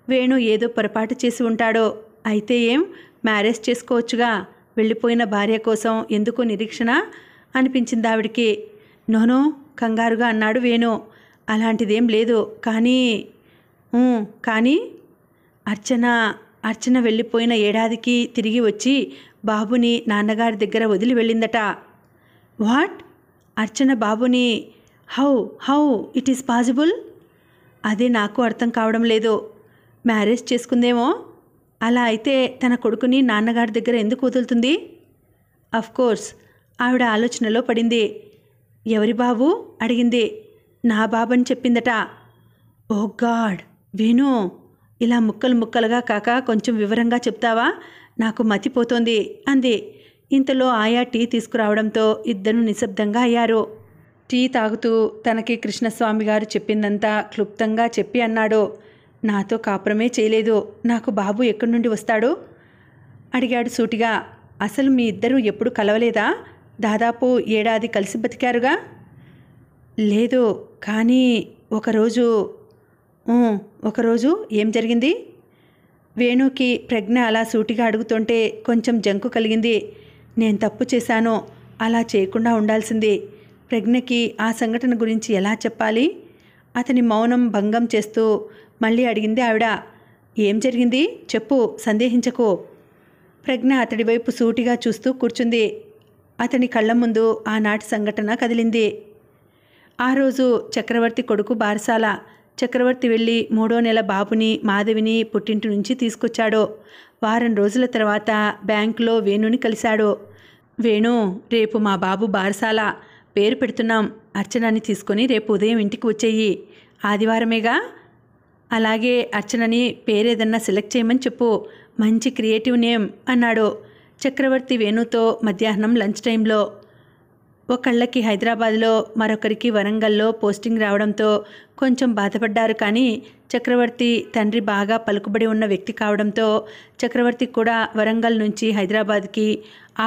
వేణు ఏదో పొరపాటు చేసి ఉంటాడో. అయితే ఏం, మ్యారేజ్ చేసుకోవచ్చుగా. వెళ్ళిపోయిన భార్య కోసం ఎందుకు నిరీక్షణ అనిపించింది ఆవిడికి. నోనో కంగారుగా అన్నాడు వేణు. అలాంటిదేం లేదు, కానీ అర్చన వెళ్ళిపోయిన ఏడాదికి తిరిగి వచ్చి బాబుని నాన్నగారి దగ్గర వదిలి వెళ్ళిందట. వాట్? అర్చన బాబుని హౌ ఇట్ ఈస్ పాసిబుల్? అదే నాకు అర్థం కావడం లేదు. మ్యారేజ్ చేసుకుందేమో. అలా అయితే తన కొడుకుని నాన్నగారి దగ్గర ఎందుకు వదులుతుంది? కోర్స్ ఆవిడ ఆలోచనలో పడింది. ఎవరి బాబు అడిగింది. నా బాబని చెప్పిందట. ఓ గాడ్ వేణు, ఇలా ముక్కలు ముక్కలుగా కాక కొంచెం వివరంగా చెప్తావా? నాకు మతిపోతోంది అంది. ఇంతలో ఆయా టీ తీసుకురావడంతో ఇద్దరు నిశ్శబ్దంగా అయ్యారు. టీ తాగుతూ తనకి కృష్ణస్వామి గారు చెప్పిందంతా క్లుప్తంగా చెప్పి అన్నాడు. నాతో కాపురమే చేయలేదు, నాకు బాబు ఎక్కడి నుండి వస్తాడు అడిగాడు సూటిగా. అసలు మీ ఇద్దరూ ఎప్పుడు కలవలేదా? దాదాపు ఏడాది కలిసి బతికారుగా. లేదు, కానీ ఒకరోజు ఏం జరిగింది? వేణుకి ప్రజ్ఞ అలా సూటిగా అడుగుతుంటే కొంచెం జంకు కలిగింది. నేను తప్పు చేశాను, అలా చేయకుండా ఉండాల్సింది. ప్రజ్ఞకి ఆ సంఘటన గురించి ఎలా చెప్పాలి? అతని మౌనం భంగం చేస్తూ మళ్ళీ అడిగింది ఆవిడ. ఏం జరిగింది చెప్పు, సందేహించకు. ప్రజ్ఞ అతడి వైపు సూటిగా చూస్తూ కూర్చుంది. అతని కళ్ళ ముందు ఆనాటి సంఘటన కదిలింది. ఆ రోజు చక్రవర్తి కొడుకు బారసాల. చక్రవర్తి వెళ్ళి 3వ నెల బాబుని మాధవిని పుట్టింటి నుంచి తీసుకొచ్చాడు. వారం రోజుల తర్వాత బ్యాంకులో వేణుని కలిశాడు. వేణు, రేపు మా బాబు బారసాల, పేరు పెడుతున్నాం. అర్చనని తీసుకొని రేపు ఉదయం ఇంటికి వచ్చేయి. ఆదివారమేగా? అలాగే, అర్చనని పేరేదన్నా సెలెక్ట్ చేయమని చెప్పు, మంచి క్రియేటివ్ నేమ్ అన్నాడు చక్రవర్తి వేణుతో మధ్యాహ్నం లంచ్ టైంలో. ఒకళ్ళకి హైదరాబాద్లో, మరొకరికి వరంగల్లో పోస్టింగ్ రావడంతో కొంచెం బాధపడ్డారు. కానీ చక్రవర్తి తండ్రి బాగా పలుకుబడి ఉన్న వ్యక్తి కావడంతో చక్రవర్తి కూడా వరంగల్ నుంచి హైదరాబాద్కి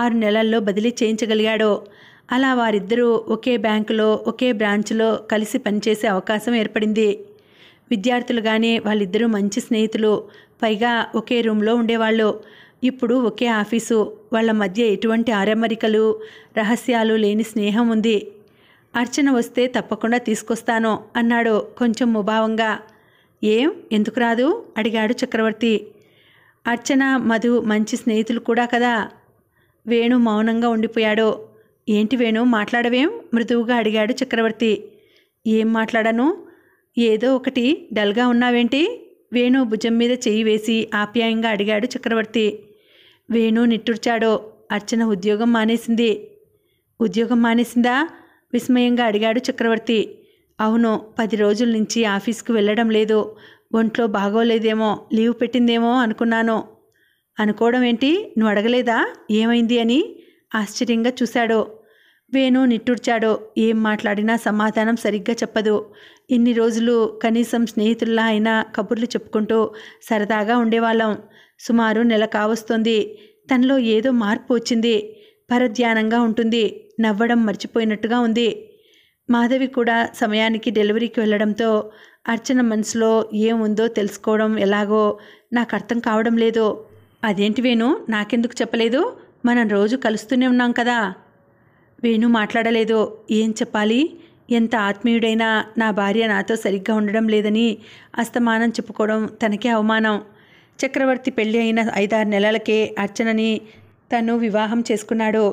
6 నెలల్లో బదిలీ చేయించగలిగాడు. అలా వారిద్దరూ ఒకే బ్యాంకులో, ఒకే బ్రాంచ్లో కలిసి పనిచేసే అవకాశం ఏర్పడింది. విద్యార్థులుగానే వాళ్ళిద్దరూ మంచి స్నేహితులు. పైగా ఒకే రూమ్లో ఉండేవాళ్ళు. ఇప్పుడు ఒకే ఆఫీసు. వాళ్ళ మధ్య ఎటువంటి ఆరమరికలు, రహస్యాలు లేని స్నేహం ఉంది. అర్చన వస్తే తప్పకుండా తీసుకొస్తాను అన్నాడు కొంచెం ముభావంగా. ఏం, ఎందుకు రాదు అడిగాడు చక్రవర్తి. అర్చన, మధు మంచి స్నేహితులు కూడా కదా. వేణు మౌనంగా ఉండిపోయాడు. ఏంటి వేణు, మాట్లాడవేం మృదువుగా అడిగాడు చక్రవర్తి. ఏం మాట్లాడను? ఏదో ఒకటి డల్గా ఉన్నావేంటి? వేణు భుజం మీద చెయ్యి వేసి ఆప్యాయంగా అడిగాడు చక్రవర్తి. వేణు నిట్టూర్చాడు. అర్చన ఉద్యోగం మానేసింది. ఉద్యోగం మానేసిందా? విస్మయంగా అడిగాడు చక్రవర్తి. అవును, 10 రోజుల నుంచి ఆఫీస్కు వెళ్ళడం లేదు. ఒంట్లో బాగోలేదేమో, లీవ్ పెట్టిందేమో అనుకున్నాను. అనుకోవడం ఏంటి, నువ్వు అడగలేదా ఏమైంది అని ఆశ్చర్యంగా చూశాడు. వేణు నిట్టూర్చాడు. ఏం మాట్లాడినా సమాధానం సరిగ్గా చెప్పదు. ఇన్ని రోజులు కనీసం స్నేహితుల్లా అయినా కబుర్లు చెప్పుకుంటూ సరదాగా ఉండేవాళ్ళం. సుమారు నెల కావస్తోంది. తనలో ఏదో మార్పు వచ్చింది. పరధ్యానంగా ఉంటుంది. నవ్వడం మర్చిపోయినట్టుగా ఉంది. మాధవి కూడా సమయానికి డెలివరీకి వెళ్ళడంతో అర్చన మనసులో ఏముందో తెలుసుకోవడం ఎలాగో నాకు అర్థం కావడం లేదు. అదేంటి వేణు, నాకెందుకు చెప్పలేదు? మనం రోజు కలుస్తూనే ఉన్నాం కదా. వేణు మాట్లాడలేదు. ఏం చెప్పాలి? ఎంత ఆత్మీయుడైనా నా భార్య నాతో సరిగ్గా ఉండడం లేదని అస్తమానం చెప్పుకోవడం తనకే అవమానం. చక్రవర్తి పెళ్ళి అయిన 5-6 నెలలకే అర్చనని తను వివాహం చేసుకున్నాడు.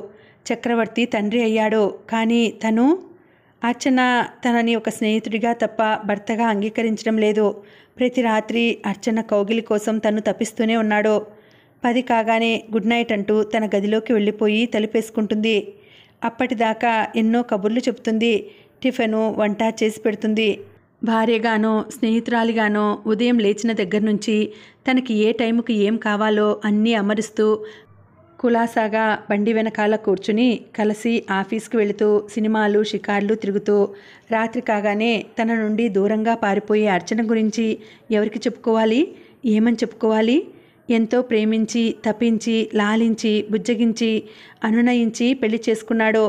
చక్రవర్తి తండ్రి అయ్యాడు. కానీ అర్చన తనని ఒక స్నేహితుడిగా తప్ప భర్తగా అంగీకరించడం లేదు. ప్రతి రాత్రి అర్చన కౌగిలి కోసం తను తప్పిస్తూనే ఉన్నాడు. 10 కాగానే గుడ్ నైట్ అంటూ తన గదిలోకి వెళ్ళిపోయి తలుపేసుకుంటుంది. అప్పటిదాకా ఎన్నో కబుర్లు చెబుతుంది. టిఫిను, వంట చేసి పెడుతుంది. భార్యగానో స్నేహితురాలిగానో ఉదయం లేచిన దగ్గర నుంచి తనకి ఏ టైంకి ఏం కావాలో అన్నీ అమరుస్తూ కులాసాగా బండి వెనకాల కూర్చుని కలిసి ఆఫీస్కి వెళుతూ సినిమాలు షికార్లు తిరుగుతూ రాత్రి కాగానే తన నుండి దూరంగా పారిపోయే అర్చన గురించి ఎవరికి చెప్పుకోవాలి? ఏమని చెప్పుకోవాలి? ఎంతో ప్రేమించి తప్పించి లాలించి బుజ్జగించి అనునయించి పెళ్లి చేసుకున్నాడు.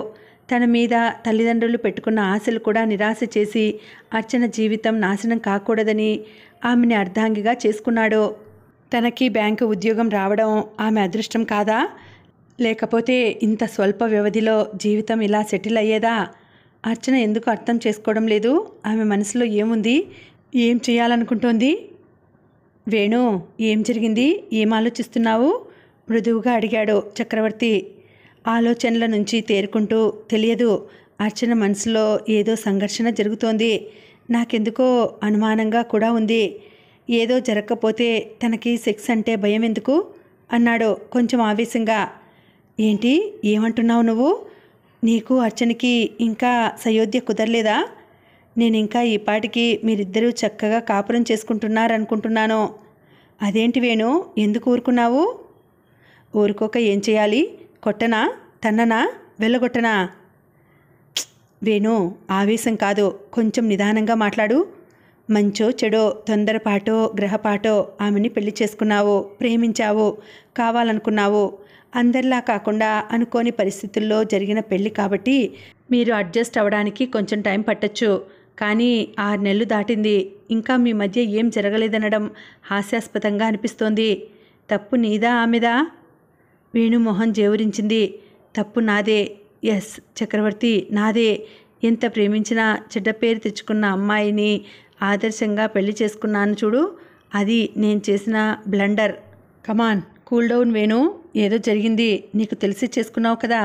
తన మీద తల్లిదండ్రులు పెట్టుకున్న ఆశలు కూడా నిరాశ చేసి అర్చన జీవితం నాశనం కాకూడదని ఆమెని అర్ధాంగిగా చేసుకున్నాడు. తనకి బ్యాంకు ఉద్యోగం రావడం ఆమె అదృష్టం కాదా? లేకపోతే ఇంత స్వల్ప వ్యవధిలో జీవితం ఇలా సెటిల్ అయ్యేదా? అర్చన ఎందుకు అర్థం చేసుకోవడం లేదు? ఆమె మనసులో ఏముంది? ఏం చేయాలనుకుంటోంది? వేణు, ఏం జరిగింది? ఏం ఆలోచిస్తున్నావు? మృదువుగా అడిగాడు చక్రవర్తి. ఆలోచనల నుంచి తేరుకుంటూ, తెలియదు, అర్చన మనసులో ఏదో సంఘర్షణ జరుగుతోంది. నాకెందుకో అనుమానంగా కూడా ఉంది. ఏదో జరగకపోతే తనకి సెక్స్ అంటే భయం ఎందుకు అన్నాడు కొంచెం ఆవేశంగా. ఏంటి, ఏమంటున్నావు నువ్వు? నీకు అర్చనకి ఇంకా సయోధ్య కుదరలేదా? నేను ఇంకా ఈ పాటికి మీరిద్దరూ చక్కగా కాపురం చేసుకుంటున్నారనుకుంటున్నాను. అదేంటి వేణు, ఎందుకు ఊరుకున్నావు? ఊరుకోక ఏం చేయాలి? కొట్టనా? తన్ననా? వెళ్ళగొట్టనా? వేణు, ఆవేశం కాదు, కొంచెం నిదానంగా మాట్లాడు. మంచో చెడో, తొందరపాటో గ్రహపాటో ఆమెని పెళ్లి చేసుకున్నావు, ప్రేమించావు, కావాలనుకున్నావు. అందరిలా కాకుండా అనుకోని పరిస్థితుల్లో జరిగిన పెళ్లి కాబట్టి మీరు అడ్జస్ట్ అవ్వడానికి కొంచెం టైం పట్టచ్చు. కానీ 6 నెలలు దాటింది. ఇంకా మీ మధ్య ఏం జరగలేదనడం హాస్యాస్పదంగా అనిపిస్తోంది. తప్పు నీదా ఆమెదా? వేణుమోహన్ జేవురించింది. తప్పు నాదే. ఎస్ చక్రవర్తి, నాదే. ఎంత ప్రేమించినా చెడ్డ పేరు తెచ్చుకున్న అమ్మాయిని ఆదర్శంగా పెళ్లి చేసుకున్నాను చూడు, అది నేను చేసిన బ్లండర్. కమాన్, కూల్ డౌన్ వేణు. ఏదో జరిగింది, నీకు తెలిసి చేసుకున్నావు కదా.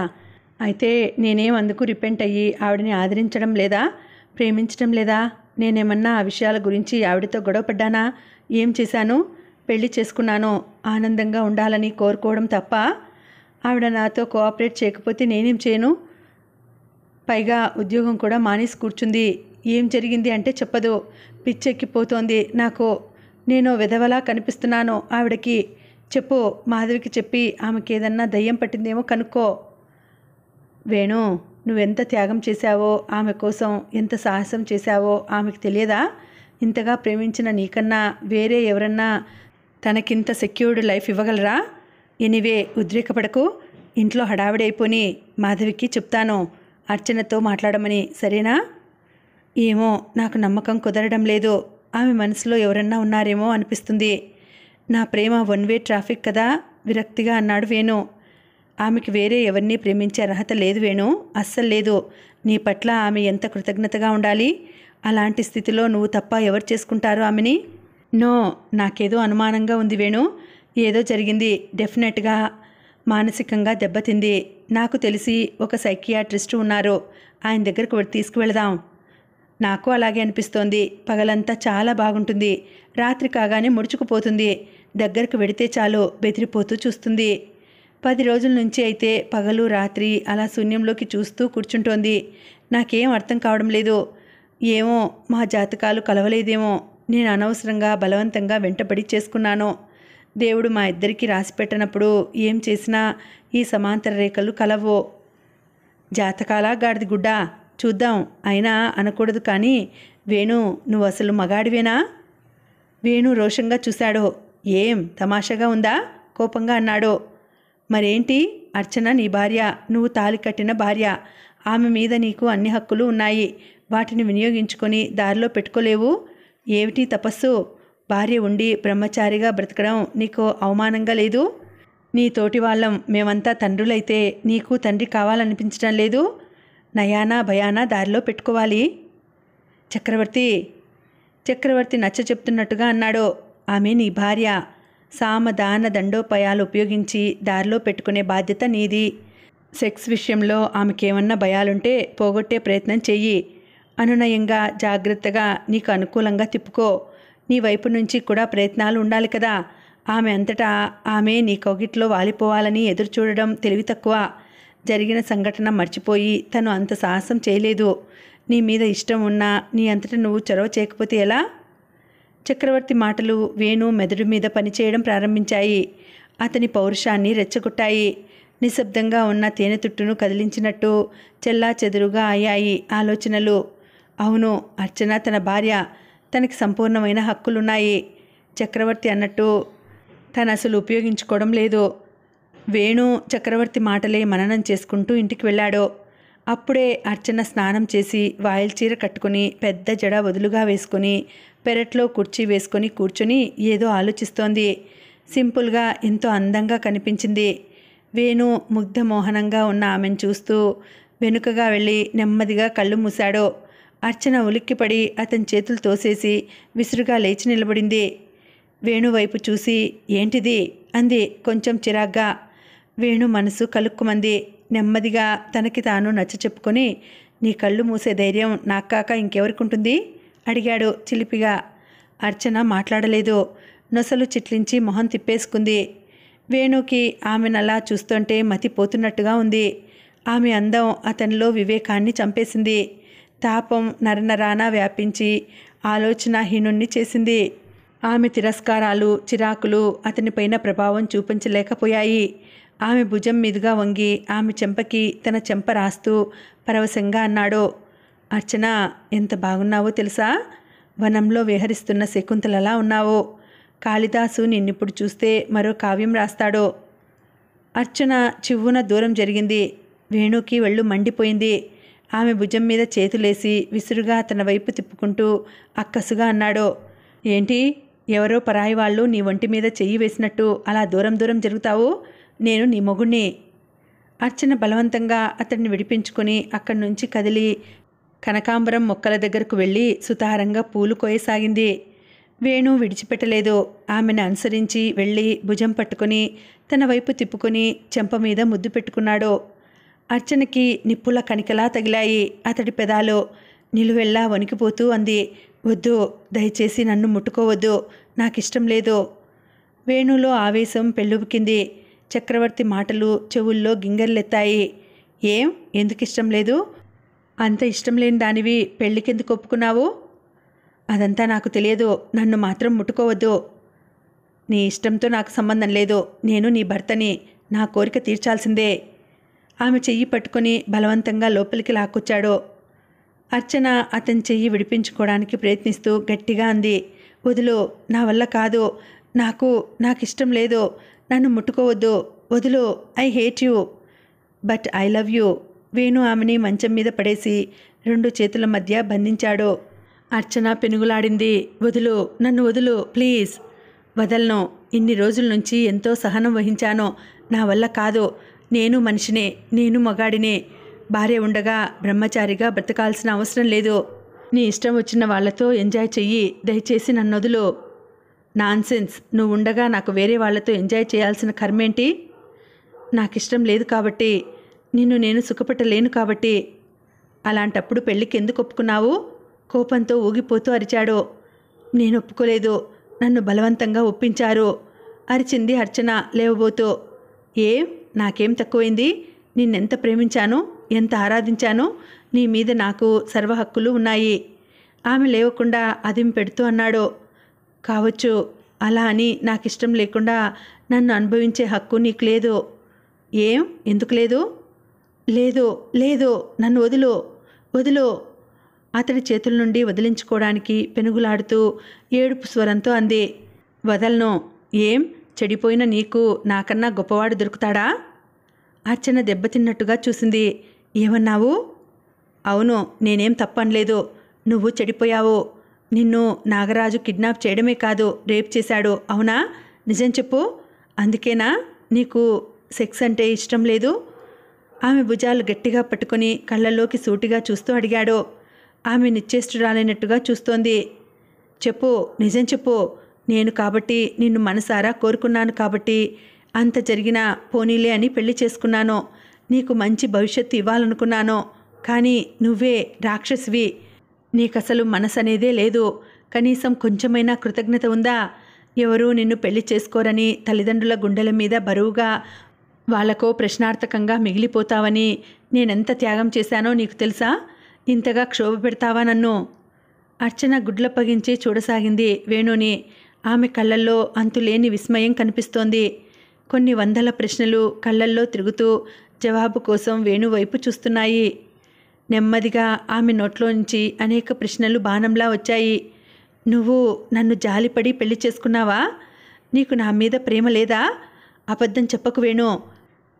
అయితే నేనేం అందుకు రిపెంట్ అయ్యి ఆవిడని ఆదరించడం లేదా, ప్రేమించడం లేదా? నేనేమన్నా ఆ విషయాల గురించి ఆవిడతో గొడవపడ్డానా? ఏం చేశాను? పెళ్లి చేసుకున్నాను, ఆనందంగా ఉండాలని కోరుకోవడం తప్ప. ఆవిడ నాతో కోఆపరేట్ చేయకపోతే నేనేం చేయను? పైగా ఉద్యోగం కూడా మానేసి కూర్చుంది. ఏం జరిగింది అంటే చెప్పదు. పిచ్చెక్కిపోతోంది నాకు. నేను విధవలా కనిపిస్తున్నాను ఆవిడకి. చెప్పు, మాధవికి చెప్పి ఆమెకి ఏదన్నా దయ్యం పట్టిందేమో కనుక్కో. వేణు, నువ్వెంత త్యాగం చేశావో ఆమె కోసం, ఎంత సాహసం చేశావో ఆమెకు తెలియదా? ఇంతగా ప్రేమించిన నీకన్నా వేరే ఎవరన్నా తనకింత సెక్యూర్డ్ లైఫ్ ఇవ్వగలరా? ఎనీవే, ఉద్రేకపడకు. ఇంట్లో హడావిడి అయిపోని మాధవికి చెప్తాను అర్చనతో మాట్లాడమని, సరేనా? ఏమో, నాకు నమ్మకం కుదరడం లేదు. ఆమె మనసులో ఎవరన్నా ఉన్నారేమో అనిపిస్తుంది. నా ప్రేమ 1 వే ట్రాఫిక్ కదా, విరక్తిగా అన్నాడు వేణు. ఆమెకి వేరే ఎవరిని ప్రేమించే అర్హత లేదు వేణు, అస్సలు లేదు. నీ పట్ల ఆమె ఎంత కృతజ్ఞతగా ఉండాలి. అలాంటి స్థితిలో నువ్వు తప్ప ఎవరు చేసుకుంటారు ఆమెని? నో, నాకేదో అనుమానంగా ఉంది వేణు. ఏదో జరిగింది. డెఫినెట్గా మానసికంగా దెబ్బతింది. నాకు తెలిసి ఒక సైకియాట్రిస్టు ఉన్నారు, ఆయన దగ్గరకు తీసుకువెళదాం. నాకు అలాగే అనిపిస్తోంది. పగలంతా చాలా బాగుంటుంది, రాత్రి కాగానే ముడుచుకుపోతుంది. దగ్గరకు వెడితే చాలు బెదిరిపోతూ చూస్తుంది. 10 రోజుల నుంచి అయితే పగలు రాత్రి అలా శూన్యంలోకి చూస్తూ కూర్చుంటోంది. నాకేం అర్థం కావడం లేదు. ఏమో, మా జాతకాలు కలవలేదేమో. నేను అనవసరంగా బలవంతంగా వెంటబడి చేసుకున్నాను. దేవుడు మా ఇద్దరికీ రాసిపెట్టనప్పుడు ఏం చేసినా ఈ సమాంతర రేఖలు కలవో. జాతకాలా గాడిదిగుడ్డా చూద్దాం అయినా అనకూడదు కానీ వేణు, నువ్వు అసలు మగాడివేనా? వేణు రోషంగా చూశాడు. ఏం తమాషాగా ఉందా? కోపంగా అన్నాడు. మరేంటి? అర్చన నీ భార్య, నువ్వు తాళి కట్టిన భార్య. ఆమె మీద నీకు అన్ని హక్కులు ఉన్నాయి. వాటిని వినియోగించుకొని దారిలో పెట్టుకోలేవు. ఏమిటి తపస్సు? భార్య ఉండి బ్రహ్మచారిగా బ్రతకడం నీకు అవమానంగా లేదు? నీ తోటి వాళ్ళం మేమంతా తండ్రులైతే నీకు తండ్రి కావాలనిపించడం లేదు? నయానా భయానా దారిలో పెట్టుకోవాలి. చక్రవర్తి నచ్చ చెప్తున్నట్టుగా అన్నాడు. ఆమె నీ భార్య. సామదాన దండోపాయాలు ఉపయోగించి దారిలో పెట్టుకునే బాధ్యత నీది. సెక్స్ విషయంలో ఆమెకేమన్నా భయాలుంటే పోగొట్టే ప్రయత్నం చెయ్యి. అనునయంగా జాగ్రత్తగా నీకు అనుకూలంగా తిప్పుకో. నీ వైపు నుంచి కూడా ప్రయత్నాలు ఉండాలి కదా. ఆమె అంతటా ఆమె నీ కౌగిట్లో వాలిపోవాలని ఎదురు చూడడం తెలివి తక్కువ. జరిగిన సంఘటన మర్చిపోయి తను అంత సాహసం చేయలేదు. నీ మీద ఇష్టం ఉన్నా నీ అంతటా నువ్వు చొరవ చేయకపోతే ఎలా? చక్రవర్తి మాటలు వేణు మెదడు మీద పనిచేయడం ప్రారంభించాయి. అతని పౌరుషాన్ని రెచ్చగొట్టాయి. నిశ్శబ్దంగా ఉన్న తేనెతుట్టును కదిలించినట్టు చెల్లా చెదురుగా అయ్యాయి ఆలోచనలు. అవును, అర్చన తన భార్య. తనకి సంపూర్ణమైన హక్కులున్నాయి. చక్రవర్తి అన్నట్టు తను అసలు ఉపయోగించుకోవడం లేదు. వేణు చక్రవర్తి మాటలే మననం చేసుకుంటూ ఇంటికి వెళ్ళాడు. అప్పుడే అర్చన స్నానం చేసి వాయిల్ చీర కట్టుకుని పెద్ద జడ వదులుగా వేసుకుని పెరట్లో కుర్చీ వేసుకొని కూర్చొని ఏదో ఆలోచిస్తోంది. సింపుల్గా ఎంతో అందంగా కనిపించింది. వేణు ముగ్ధమోహనంగా ఉన్న ఆమెను చూస్తూ వెనుకగా వెళ్ళి నెమ్మదిగా కళ్ళు మూశాడు. అర్చన ఉలిక్కిపడి అతని చేతులు తోసేసి విసురుగా లేచి నిలబడింది. వేణు వైపు చూసి ఏంటిది అంది కొంచెం చిరాగ్గా. వేణు మనసు కలుక్కుమంది. నెమ్మదిగా తనకి తాను నచ్చ చెప్పుకొని నీ కళ్ళు మూసే ధైర్యం నాకాక ఇంకెవరికుంటుంది అడిగాడు చిలిపిగా. అర్చన మాట్లాడలేదు. నొసలు చిట్లించి మొహం తిప్పేసుకుంది. వేణుకి ఆమెనలా చూస్తుంటే మతిపోతున్నట్టుగా ఉంది. ఆమె అందం అతనిలో వివేకాన్ని చంపేసింది. తాపం నరనరానా వ్యాపించి ఆలోచనాహీనుణ్ణి చేసింది. ఆమె తిరస్కారాలు, చిరాకులు అతనిపైన ప్రభావం చూపించలేకపోయాయి. ఆమె భుజం మీదుగా వంగి ఆమె చెంపకి తన చెంప రాస్తూ పరవశంగా అన్నాడు. అర్చన, ఎంత బాగున్నావో తెలుసా? వనంలో విహరిస్తున్న శకుంతలలా ఉన్నావో. కాళిదాసు నిన్నిప్పుడు చూస్తే మరో కావ్యం రాస్తాడు. అర్చన చివ్వున దూరం జరిగింది. వేణుకి వెళ్ళు మండిపోయింది. ఆమె భుజం మీద చేతులేసి విసురుగా తన వైపు తిప్పుకుంటూ అక్కసుగా అన్నాడు. ఏంటి, ఎవరో పరాయి వాళ్ళు నీ ఒంటి మీద చెయ్యి వేసినట్టు అలా దూరం దూరం జరుగుతావు? నేను నీ మొగుణ్ణి. అర్చన బలవంతంగా అతన్ని విడిపించుకొని అక్కడి నుంచి కదిలి కనకాంబరం మొక్కల దగ్గరకు వెళ్ళి సుతారంగా పూలు కోయసాగింది. వేణు విడిచిపెట్టలేదు. ఆమెను అనుసరించి వెళ్ళి భుజం పట్టుకుని తన వైపు తిప్పుకొని చెంప మీద ముద్దు పెట్టుకున్నాడు. అర్చనకి నిప్పుల కణికలా తగిలాయి అతడి పెదాలు. నిలువెల్లా వణికిపోతూ అంది, వద్దు, దయచేసి నన్ను ముట్టుకోవద్దు, నాకిష్టం లేదు. వేణులో ఆవేశం పెళ్ళుబుకింది. చక్రవర్తి మాటలు చెవుల్లో గింగర్లెత్తాయి. ఏం, ఎందుకు ఇష్టం లేదు? అంత ఇష్టం లేని దానివి పెళ్ళికెందుకు ఒప్పుకున్నావు? అదంతా నాకు తెలియదు. నన్ను మాత్రం ముట్టుకోవద్దు. నీ ఇష్టంతో నాకు సంబంధం లేదు. నేను నీ భర్తని. నా కోరిక తీర్చాల్సిందే. ఆమె చెయ్యి పట్టుకొని బలవంతంగా లోపలికి లాక్కొచ్చాడు. అర్చన అతని చెయ్యి విడిపించుకోవడానికి ప్రయత్నిస్తూ గట్టిగా అంది, వదులు, నా వల్ల కాదు. నాకిష్టం లేదు. నన్ను ముట్టుకోవద్దు. వదులు, I hate you. But I love you. Venu ఆమెని మంచం మీద పడేసి 2 చేతుల మధ్య బంధించాడు. అర్చన పెనుగులాడింది. వదులు, నన్ను వదులు, ప్లీజ్. వదలను. ఇన్ని రోజుల నుంచి ఎంతో సహనం వహించాను. నా వల్ల కాదు. నేను మనిషినే, నేను మగాడినే. భార్య ఉండగా బ్రహ్మచారిగా బ్రతకాల్సిన అవసరం లేదు. నీ ఇష్టం వచ్చిన వాళ్లతో ఎంజాయ్ చెయ్యి. దయచేసి నన్ను వదులు. నాన్సెన్స్. నువ్వు ఉండగా నాకు వేరే వాళ్లతో ఎంజాయ్ చేయాల్సిన కర్మేంటి? నాకిష్టం లేదు కాబట్టి. నిన్ను నేను సుఖపెట్టలేను కాబట్టి. అలాంటప్పుడు పెళ్ళికి ఎందుకు ఒప్పుకున్నావు? కోపంతో ఊగిపోతూ అరిచాడు. నేను ఒప్పుకోలేదు. నన్ను బలవంతంగా ఒప్పించారు అరిచింది అర్చన లేవబోతూ. నాకేం తక్కువైంది? నిన్నెంత ప్రేమించాను, ఎంత ఆరాధించాను. నీ మీద నాకు సర్వ హక్కులు ఉన్నాయి. ఆమె లేవకుండా అదిం పెడుతూ అన్నాడు. కావచ్చు, అలా అని నాకిష్టం లేకుండా నన్ను అనుభవించే హక్కు నీకు లేదు. ఏం, ఎందుకు లేదు? లేదు లేదు, నన్ను వదులు వదులు. అతడి చేతుల నుండి వదిలించుకోవడానికి పెనుగులాడుతూ ఏడుపు స్వరంతో అంది. వదలను. ఏం, చెడిపోయిన నీకు నాకన్నా గొప్పవాడు దొరుకుతాడా? అర్చన దెబ్బతిన్నట్టుగా చూసింది. ఏమన్నావు? అవును, నేనేం తప్పనలేదు. నువ్వు చెడిపోయావు. నిన్ను నాగరాజు కిడ్నాప్ చేయడమే కాదు, రేప్ చేశాడు. అవునా? నిజం చెప్పు. అందుకేనా నీకు సెక్స్ అంటే ఇష్టం లేదు? ఆమె భుజాలు గట్టిగా పట్టుకుని కళ్ళల్లోకి సూటిగా చూస్తూ అడిగాడు. ఆమె నిశ్చేష్టురాలైనట్టుగా చూస్తోంది. చెప్పు, నిజం చెప్పు. నేను కాబట్టి, నిన్ను మనసారా కోరుకున్నాను కాబట్టి అంత జరిగినా పోనీలే అని పెళ్లి చేసుకున్నాను. నీకు మంచి భవిష్యత్తు ఇవ్వాలనుకున్నాను. కానీ నువ్వే రాక్షసివి. నీకసలు మనసనేదే లేదు. కనీసం కొంచెమైనా కృతజ్ఞత ఉందా? ఎవరూ నిన్ను పెళ్లి చేసుకోరని తల్లిదండ్రుల గుండెల మీద బరువుగా, వాళ్లకో ప్రశ్నార్థకంగా మిగిలిపోతావని నేనెంత త్యాగం చేశానో నీకు తెలుసా? ఇంతగా క్షోభ పెడతావా నన్ను? అర్చన గుడ్లప్పగించి చూడసాగింది వేణుని. ఆమె కళ్ళల్లో అంతులేని విస్మయం కనిపిస్తోంది. కొన్ని వందల ప్రశ్నలు కళ్ళల్లో తిరుగుతూ జవాబు కోసం వేణువైపు చూస్తున్నాయి. నెమ్మదిగా ఆమె నోట్లో నుంచి అనేక ప్రశ్నలు బాణంలా వచ్చాయి. నువ్వు నన్ను జాలిపడి పెళ్లి చేసుకున్నావా? నీకు నా మీద ప్రేమ లేదా? అబద్ధం చెప్పకు వేణు.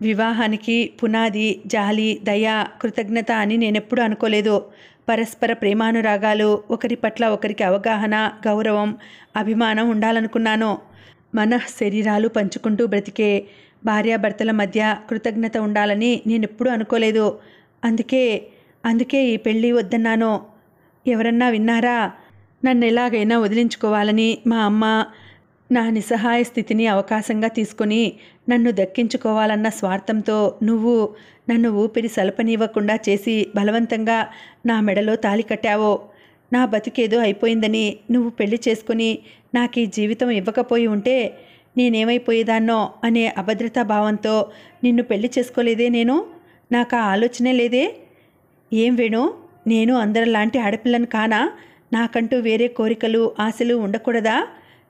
వివాహానికి పునాది జాలి, దయ, కృతజ్ఞత అని నేనెప్పుడూ అనుకోలేదు. పరస్పర ప్రేమానురాగాలు, ఒకరి పట్ల ఒకరికి అవగాహన, గౌరవం, అభిమానం ఉండాలనుకున్నాను. శరీరాలు పంచుకుంటూ బ్రతికే భార్యాభర్తల మధ్య కృతజ్ఞత ఉండాలని నేనెప్పుడూ అనుకోలేదు. అందుకే ఈ పెళ్ళి వద్దన్నాను. ఎవరన్నా విన్నారా? నన్ను ఎలాగైనా వదిలించుకోవాలని మా అమ్మ నా నిస్సహాయ స్థితిని అవకాశంగా తీసుకొని నన్ను దక్కించుకోవాలన్న స్వార్థంతో నువ్వు నన్ను ఊపిరి సలపనివ్వకుండా చేసి బలవంతంగా నా మెడలో తాళి కట్టావో. నా బతికేదో అయిపోయిందని నువ్వు పెళ్లి చేసుకుని నాకు ఈ జీవితం ఇవ్వకపోయి ఉంటే నేనేమైపోయేదాన్నో అనే అభద్రతా భావంతో నిన్ను పెళ్లి చేసుకోలేదే నేను. నాకు ఆ ఆలోచనే లేదే. ఏం వేణు, నేను అందరిలాంటి ఆడపిల్లను కానా? నాకంటూ వేరే కోరికలు, ఆశలు ఉండకూడదా?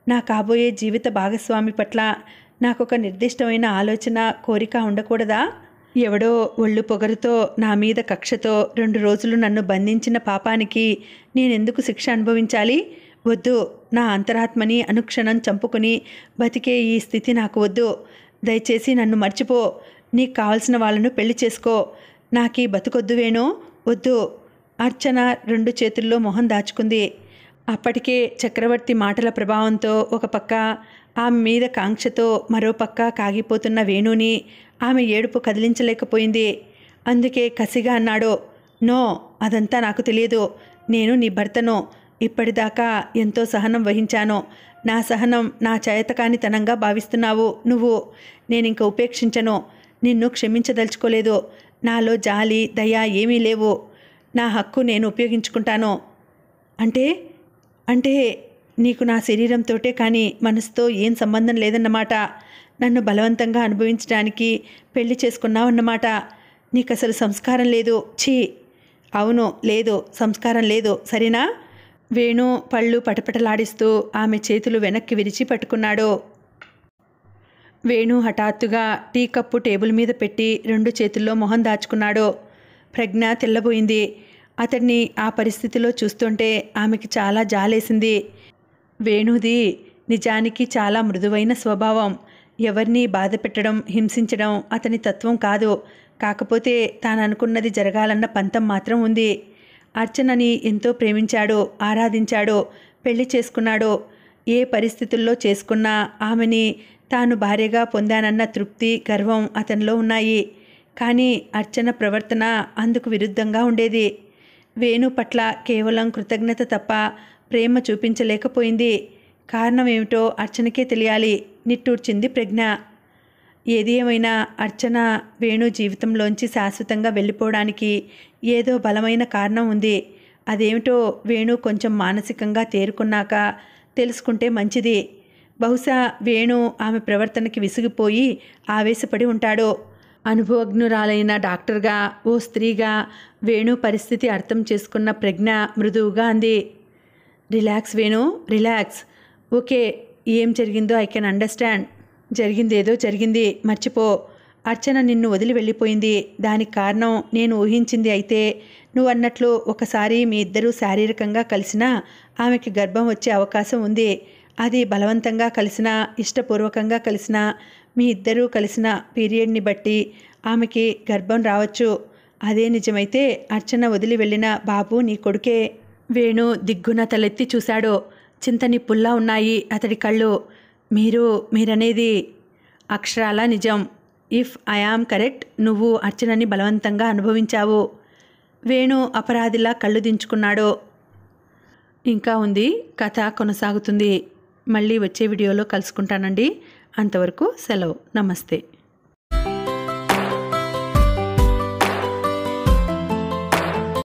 నా కాబోయే జీవిత భాగస్వామి పట్ల నాకొక నిర్దిష్టమైన ఆలోచన, కోరిక ఉండకూడదా? ఎవడో ఒళ్ళు పొగరుతో నా మీద కక్షతో 2 రోజులు నన్ను బంధించిన పాపానికి నేనెందుకు శిక్ష అనుభవించాలి? వద్దు. నా అంతరాత్మని అనుక్షణం చంపుకుని బతికే ఈ స్థితి నాకు వద్దు. దయచేసి నన్ను మర్చిపో. నీకు కావలసిన వాళ్ళను పెళ్లి చేసుకో. నాకీ బతుకొద్దు వేణు, వద్దు. అర్చన 2 చేతుల్లో మొహం దాచుకుంది. అప్పటికే చక్రవర్తి మాటల ప్రభావంతో ఒక పక్క ఆమె మీద కాంక్షతో మరోపక్క కాగిపోతున్న వేణుని ఆమె ఏడుపు కదిలించలేకపోయింది. అందుకే కసిగా అన్నాడు. నో, అదంతా నాకు తెలియదు. నేను నీ భర్తను. ఇప్పటిదాకా ఎంతో సహనం వహించాను. నా సహనం నా చేతకానితనంగా భావిస్తున్నావు నువ్వు. నేనింక ఉపేక్షించను. నిన్ను క్షమించదలుచుకోలేదు. నాలో జాలి, దయ ఏమీ లేవు. నా హక్కు నేను ఉపయోగించుకుంటాను. అంటే నీకు నా శరీరంతోటే కానీ మనసుతో ఏం సంబంధం లేదన్నమాట. నన్ను బలవంతంగా అనుభవించడానికి పెళ్లి చేసుకున్నావన్నమాట. నీకు అసలు సంస్కారం లేదు. ఛీ! అవును, లేదు, సంస్కారం లేదు. సరేనా? వేణు పళ్ళు పటపటలాడిస్తూ ఆమె చేతులు వెనక్కి విరిచి పట్టుకున్నాడు. వేణు హఠాత్తుగా టీ కప్పు టేబుల్ మీద పెట్టి 2 చేతుల్లో మొహం దాచుకున్నాడు. ప్రజ్ఞ తెల్లబోయింది. అతన్ని ఆ పరిస్థితిలో చూస్తుంటే ఆమెకి చాలా జాలేసింది. వేణుది నిజానికి చాలా మృదువైన స్వభావం. ఎవరినీ బాధ పెట్టడం, హింసించడం అతని తత్వం కాదు. కాకపోతే తాను అనుకున్నది జరగాలన్న పంతం మాత్రం ఉంది. అర్చనని ఎంతో ప్రేమించాడు, ఆరాధించాడు, పెళ్లి చేసుకున్నాడు. ఏ పరిస్థితుల్లో చేసుకున్నా ఆమెని తాను భార్యగా పొందానన్న తృప్తి, గర్వం అతనిలో ఉన్నాయి. కానీ అర్చన ప్రవర్తన అందుకు విరుద్ధంగా ఉండేది. వేణు పట్ల కేవలం కృతజ్ఞత తప్ప ప్రేమ చూపించలేకపోయింది. కారణం ఏమిటో అర్చనకే తెలియాలి. నిట్టూర్చింది ప్రజ్ఞ. ఏది ఏమైనా అర్చన వేణు జీవితంలోంచి శాశ్వతంగా వెళ్ళిపోవడానికి ఏదో బలమైన కారణం ఉంది. అదేమిటో వేణు కొంచెం మానసికంగా తేరుకున్నాక తెలుసుకుంటే మంచిది. బహుశా వేణు ఆమె ప్రవర్తనకి విసిగిపోయి ఆవేశపడి ఉంటాడు. అనుభవజ్ఞురాలైన డాక్టర్గా, ఓ స్త్రీగా వేణు పరిస్థితి అర్థం చేసుకున్న ప్రజ్ఞ మృదువుగా అంది. Relax Venu, relax. ఓకే, ఏం జరిగిందో ఐ కెన్ అండర్స్టాండ్. జరిగిందేదో జరిగింది, మర్చిపో. అర్చన నిన్ను వదిలి వెళ్ళిపోయింది. దానికి కారణం నేను ఊహించింది అయితే నువ్వు అన్నట్లు ఒకసారి మీ ఇద్దరూ శారీరకంగా కలిసినా ఆమెకి గర్భం వచ్చే అవకాశం ఉంది. అది బలవంతంగా కలిసినా ఇష్టపూర్వకంగా కలిసినా మీ ఇద్దరూ కలిసిన పీరియడ్ని బట్టి ఆమెకి గర్భం రావచ్చు. అదే నిజమైతే అర్చన వదిలి వెళ్ళిన బాబు నీ కొడుకే. వేణు దిగ్గున తలెత్తి చూశాడు. చింతనిప్పుల్లా ఉన్నాయి అతడి కళ్ళు. మీరనేది అక్షరాలా నిజం. ఇఫ్ ఐ యామ్ కరెక్ట్, నువ్వు అర్చనని బలవంతంగా అనుభవించావు. వేణు అపరాధిలా కళ్ళు దించుకున్నాడు. ఇంకా ఉంది, కథ కొనసాగుతుంది. మళ్ళీ వచ్చే వీడియోలో కలుసుకుంటానండి. అంతవరకు సెలవు. నమస్తే.